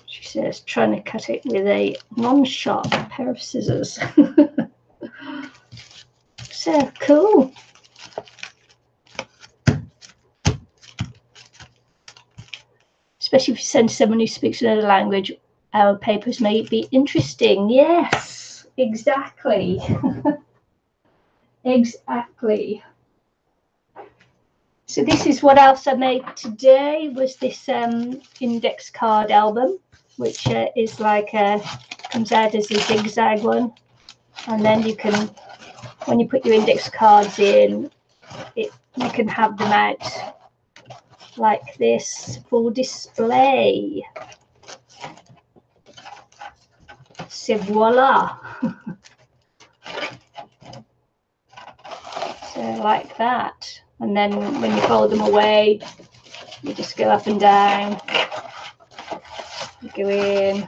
She says, trying to cut it with a non-sharp pair of scissors. So cool. Especially if you send someone who speaks another language, our papers may be interesting. Yes, exactly. Exactly. So this is what else I made today, was this index card album, which is like comes out as a zigzag one, and then you can, when you put your index cards in, you can have them out like this for display. So voila. So like that, and then when you fold them away, you just go up and down, you go in.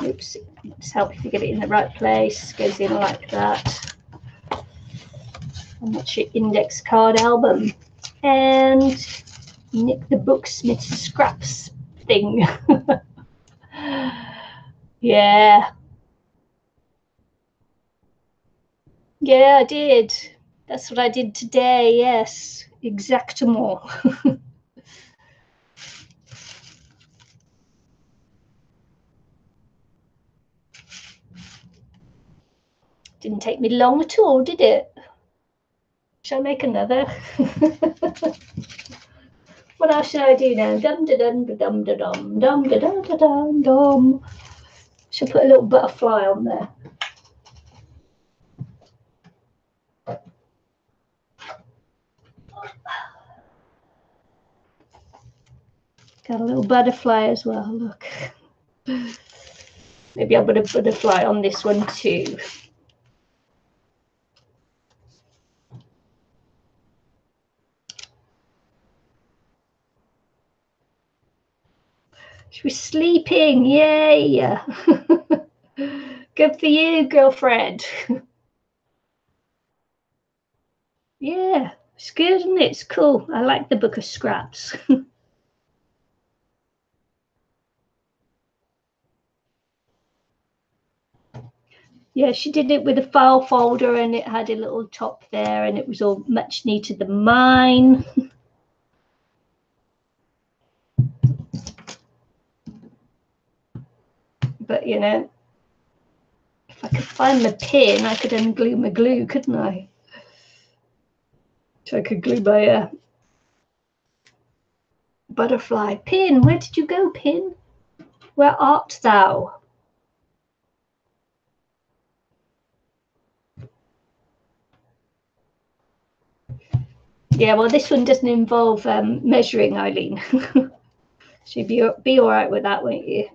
Oops, it's help if you get it in the right place. Goes in like that. And that's your index card album. And Nick the Booksmith scraps thing. Yeah. Yeah, I did. That's what I did today, yes. Exactement. Didn't take me long at all, did it? Shall I make another? What else should I do now? Dum da dum da dum da dum dum da dum da dum dum. Should put a little butterfly on there. Got a little butterfly as well, look. Maybe I'll put a butterfly on this one too. She was sleeping, yay! Good for you, girlfriend. Yeah, it's good, isn't it? It's cool. I like the book of scraps. Yeah, she did it with a file folder, and it had a little top there, and it was all much neater than mine. But you know, if I could find my pin, I could unglue my glue, couldn't I? So I could glue my butterfly. Pin, where did you go, Pin? Where art thou? Yeah, well, this one doesn't involve measuring, Eileen. So you'd be all right with that, won't you?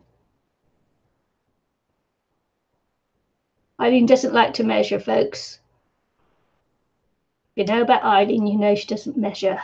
Eileen doesn't like to measure, folks. You know about Eileen, you know she doesn't measure.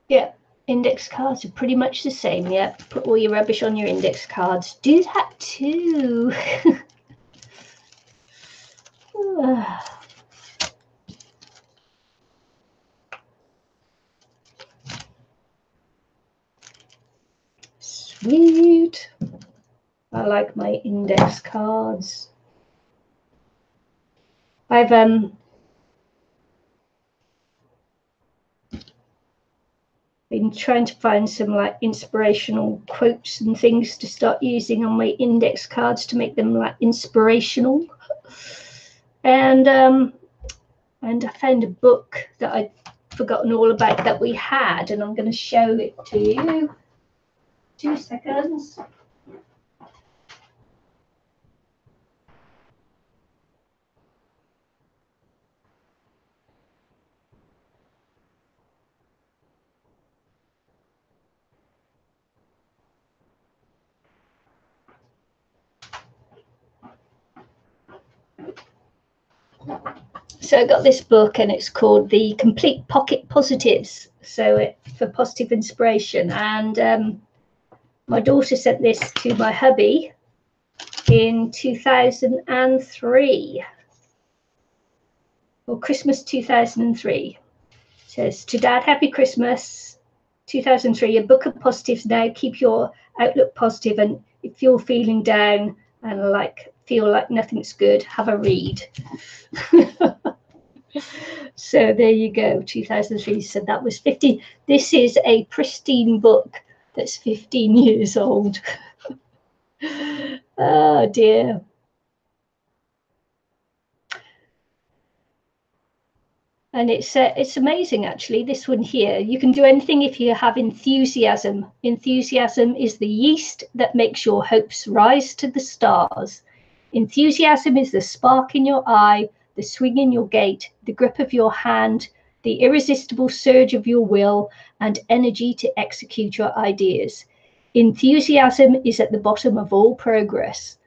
Yeah, index cards are pretty much the same. Yeah, put all your rubbish on your index cards. Do that too. Sweet. I like my index cards. I've been trying to find some like inspirational quotes and things to start using on my index cards to make them like inspirational. And I found a book that I'd forgotten all about that we had, and I'm going to show it to you. 2 seconds. So I got this book, and it's called The Complete Pocket Positives. So it's for positive inspiration. And my daughter sent this to my hubby in 2003. Or Christmas 2003. It says, to Dad, Happy Christmas 2003. A book of positives now. Keep your outlook positive, and if you're feeling down and feel like nothing's good, have a read. So there you go, 2003. So that was 15. This is a pristine book that's 15 years old. Oh dear. And it's amazing, actually, this one here. You can do anything if you have enthusiasm. Enthusiasm is the yeast that makes your hopes rise to the stars. Enthusiasm is the spark in your eye, the swing in your gait, the grip of your hand, the irresistible surge of your will, and energy to execute your ideas. Enthusiasm is at the bottom of all progress.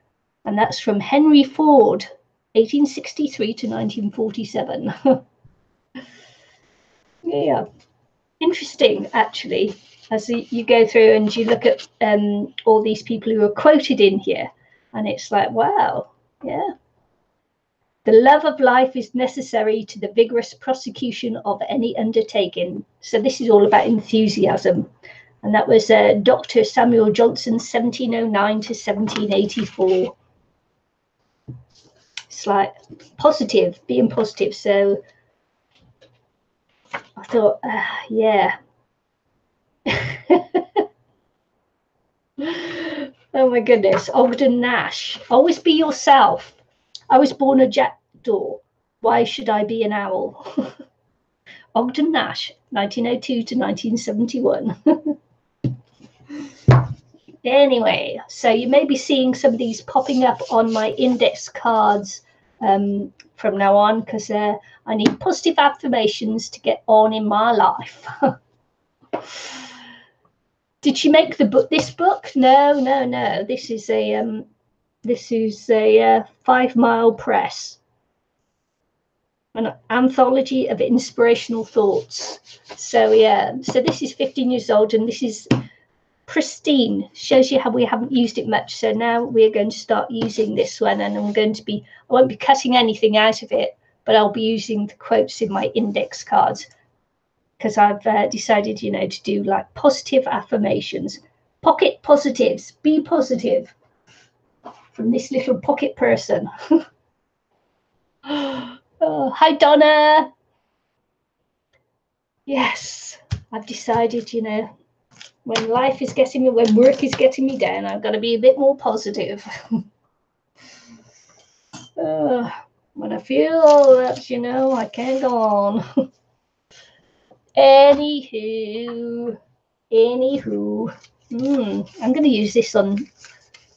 And that's from Henry Ford, 1863 to 1947. Yeah, interesting, actually, as you go through and you look at all these people who are quoted in here, and it's like, wow, yeah. The love of life is necessary to the vigorous prosecution of any undertaking. So this is all about enthusiasm. And that was Dr. Samuel Johnson, 1709 to 1784. It's like positive, being positive. So I thought, yeah. Oh my goodness. Ogden Nash. Always be yourself. I was born a jackdaw. Why should I be an owl? Ogden Nash, 1902 to 1971. Anyway, so you may be seeing some of these popping up on my index cards from now on, because I need positive affirmations to get on in my life. Did she make this book? No. This is a 5 Mile Press, an anthology of inspirational thoughts. So yeah, so this is 15 years old, and this is pristine. Shows you how we haven't used it much. So now we're going to start using this one, and I won't be cutting anything out of it, but I'll be using the quotes in my index cards, because I've decided, to do like positive affirmations. Pocket positives, be positive, from this little pocket person. Oh, hi, Donna. Yes, I've decided, when life is getting me, when work is getting me down, I've got to be a bit more positive. When I feel that, I can't go on. Anywho, I'm going to use this on.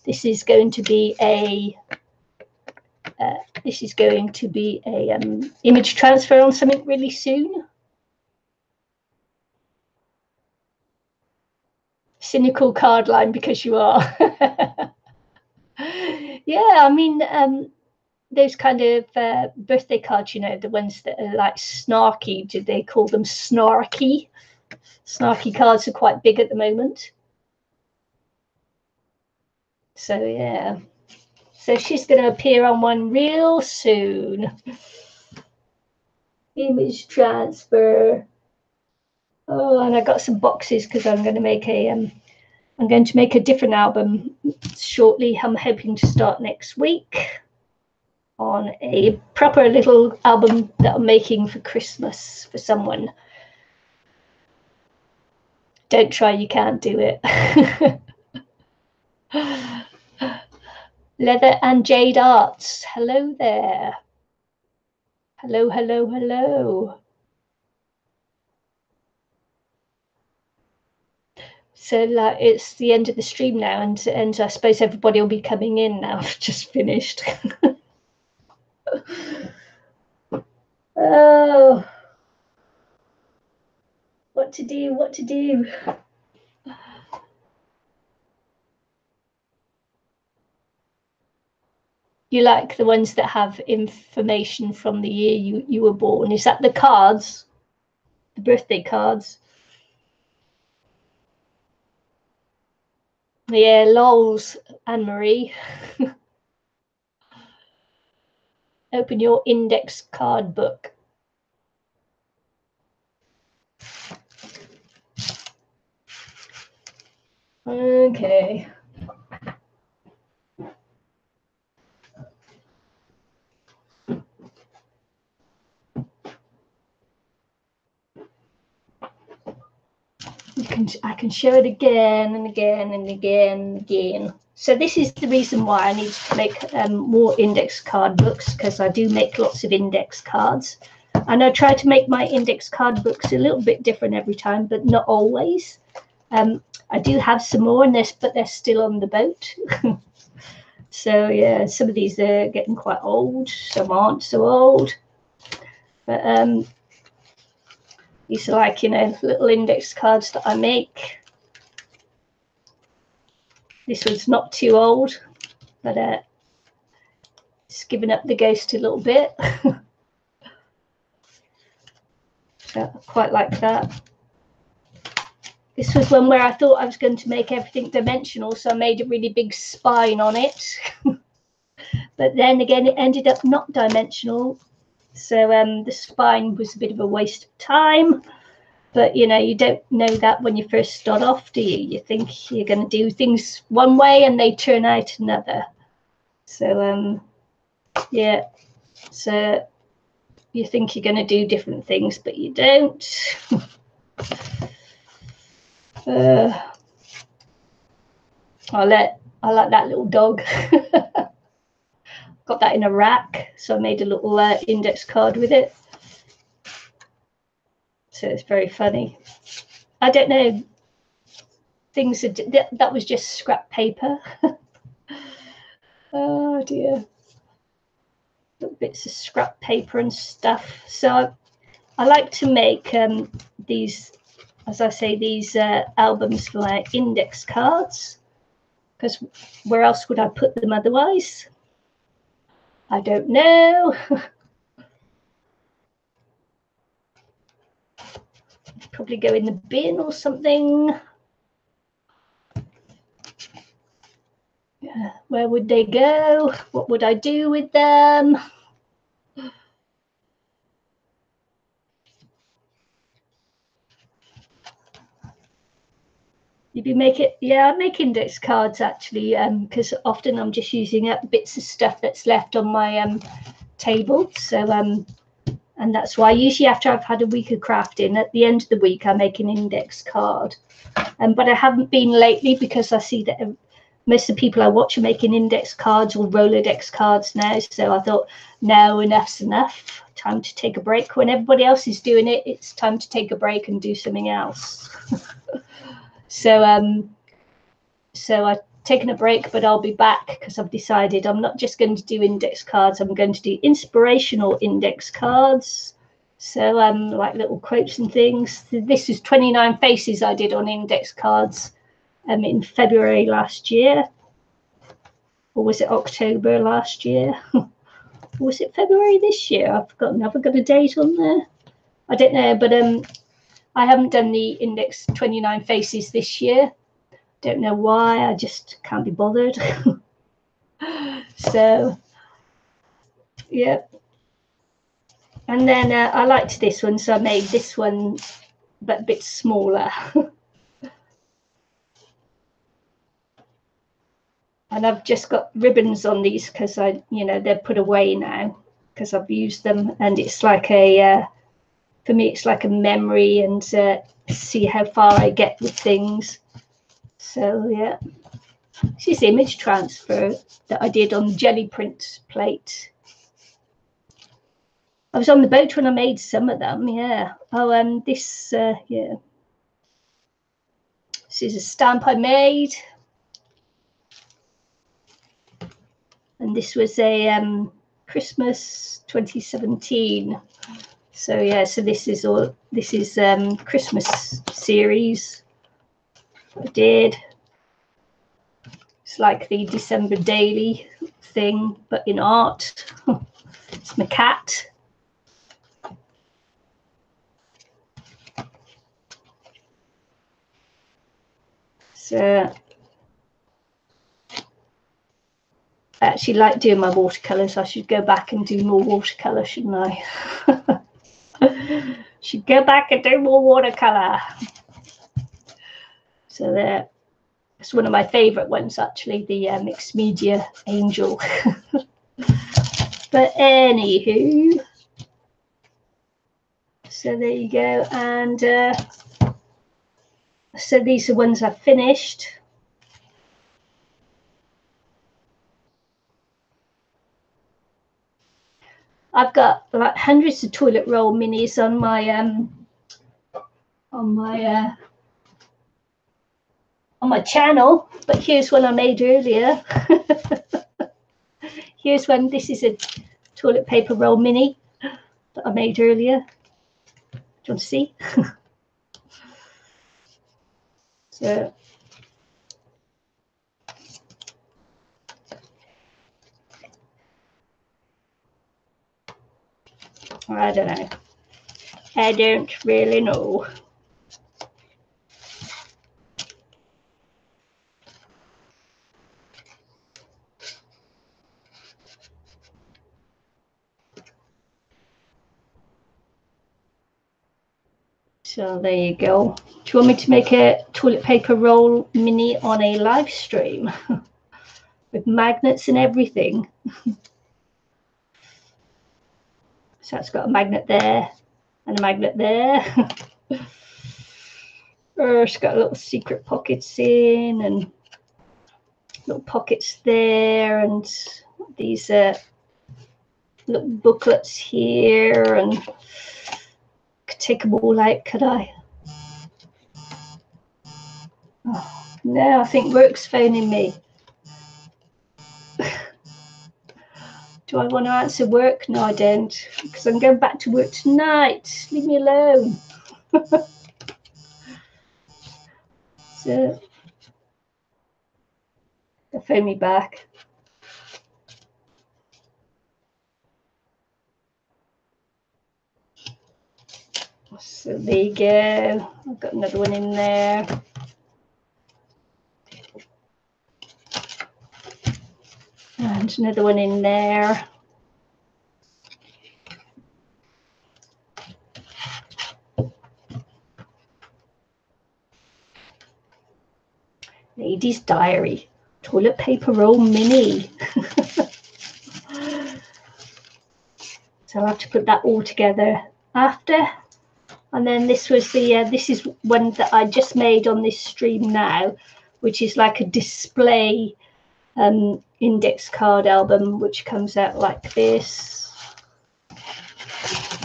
This is going to be a. Image transfer on something really soon. Cynical card line, because you are. Yeah, I mean, those kind of birthday cards, the ones that are like snarky. Do they call them snarky? Snarky cards are quite big at the moment. So yeah. So she's going to appear on one real soon. Image transfer. Oh, and I got some boxes because I'm going to make a different album shortly. I'm hoping to start next week on a proper little album that I'm making for Christmas for someone. Don't try, you can't do it. Leather and Jade Arts. Hello there. Hello, hello, hello. So it's the end of the stream now, and I suppose everybody will be coming in now. I've just finished. Oh, what to do, what to do. You like the ones that have information from the year you were born? Is that the cards? The birthday cards? Yeah, lols, Anne-Marie. Open your index card book. Okay. I can show it again and again and again and again. So this is the reason why I need to make more index card books, because I do make lots of index cards. And I try to make my index card books a little bit different every time, but not always. I do have some more, but they're still on the boat. So yeah, some of these are getting quite old, some aren't so old. But these are like, little index cards that I make. This one's not too old, but it's giving up the ghost a little bit. So I quite like that. This was one where I thought I was going to make everything dimensional, so I made a really big spine on it. But then again, it ended up not dimensional. So the spine was a bit of a waste of time. But, you don't know that when you first start off, do you? You think you're going to do things one way and they turn out another. So, yeah. So you think you're going to do different things, but you don't. I like that little dog. Got that in a rack, so I made a little index card with it. So it's very funny. I don't know. That was just scrap paper. Oh dear. Little bits of scrap paper and stuff. So I like to make these, as I say, these albums for my index cards, because where else would I put them otherwise? I don't know. Probably go in the bin or something. Where would they go? What would I do with them? I make index cards actually, because often I'm just using up bits of stuff that's left on my table. So and that's why usually after I've had a week of crafting, at the end of the week I make an index card. But I haven't been lately, because I see that most of the people I watch are making index cards or Rolodex cards now. So I thought, no, enough's enough. Time to take a break. When everybody else is doing it, it's time to take a break and do something else. So I've taken a break, but I'll be back, because I've decided I'm not just going to do index cards. I'm going to do inspirational index cards. So like little quotes and things. This is 29 faces I did on index cards in February last year. Or was it October last year? Or was it February this year? I've forgotten. Have I got a date on there? I don't know, but I haven't done the index 29 faces this year. Don't know why, I just can't be bothered. So, yeah. And then I liked this one, so I made this one, but a bit smaller. And I've just got ribbons on these because they're put away now because I've used them, and it's like for me, it's like a memory and see how far I get with things. So yeah, this is image transfer that I did on jelly print plate. I was on the boat when I made some of them, yeah. Oh, this, yeah. This is a stamp I made. And this was a Christmas 2017. So yeah, so this is Christmas series I did. It's like the December daily thing, but in art. It's my cat. So I actually like doing my watercolours. I should go back and do more watercolour, shouldn't I? Should go back and do more watercolour. So there, it's one of my favourite ones actually, the mixed media angel. But anywho, so there you go. And so these are ones I've finished. I've got like hundreds of toilet roll minis on my channel, but here's one I made earlier. Here's one. This is a toilet paper roll mini that I made earlier. Do you want to see? So I don't know. I don't really know. So there you go. Do you want me to make a toilet paper roll mini on a live stream with magnets and everything? So it's got a magnet there and a magnet there. It's got little secret pockets in and little pockets there, and these little booklets here, and could take them all out, could I? Oh, no, I think work's phoning me. Do I want to answer work? No, I don't, because I'm going back to work tonight. Leave me alone. So they'll phone me back. So there you go. I've got another one in there. And another one in there. Lady's Diary, toilet paper roll mini. So I'll have to put that all together after. And then this was the this is one that I just made on this stream now, which is like a display index card album, which comes out like this.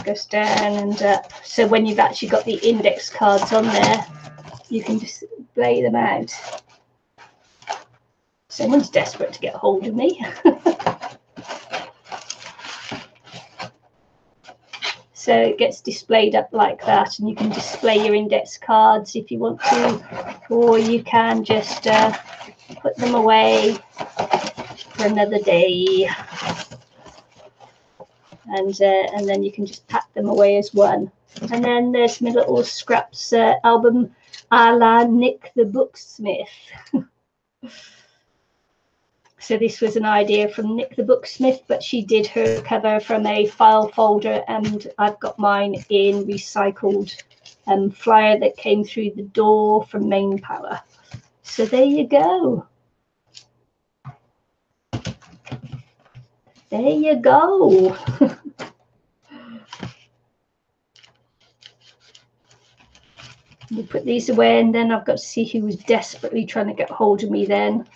Goes down and up. So when you've actually got the index cards on there, you can display them out. Someone's desperate to get hold of me. So it gets displayed up like that, and you can display your index cards if you want to, or you can just put them away for another day, and then you can just pack them away as one. And then there's my little scraps album a la Nick the Booksmith. So this was an idea from Nick the Booksmith, but she did her cover from a file folder, and I've got mine in recycled flyer that came through the door from Main Power. So there you go. There you go. We'll put these away, and then I've got to see who was desperately trying to get hold of me then.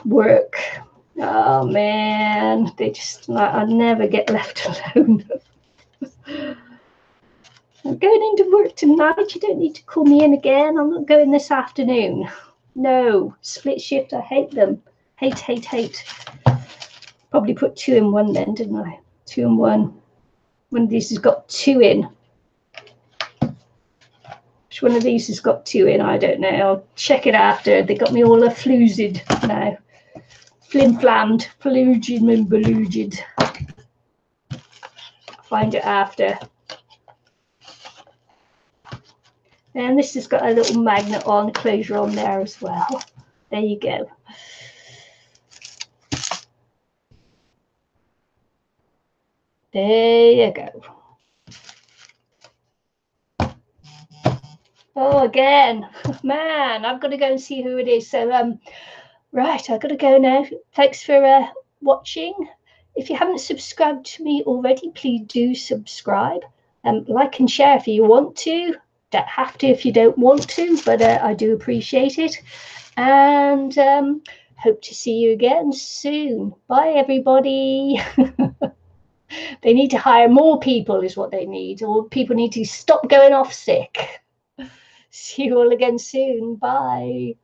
Work. Oh man, they just, I never get left alone. I'm going into work tonight. You don't need to call me in again. I'm not going this afternoon. No, split shift. I hate them. Hate, hate, hate. Probably put 2 in 1 then, didn't I? 2 in 1. One of these has got 2 in. Which one of these has got 2 in? I don't know. I'll check it after. They got me all a floozed now. Flim-flammed, flugid and belugid. Find it after. And this has got a little magnet on, closure on there as well. There you go. There you go. Oh, again, man, I've got to go and see who it is. So, right, I've got to go now. Thanks for watching. If you haven't subscribed to me already, please do subscribe. Like and share if you want to. Don't have to if you don't want to, but I do appreciate it. And hope to see you again soon. Bye, everybody. They need to hire more people is what they need. Or people need to stop going off sick. See you all again soon. Bye.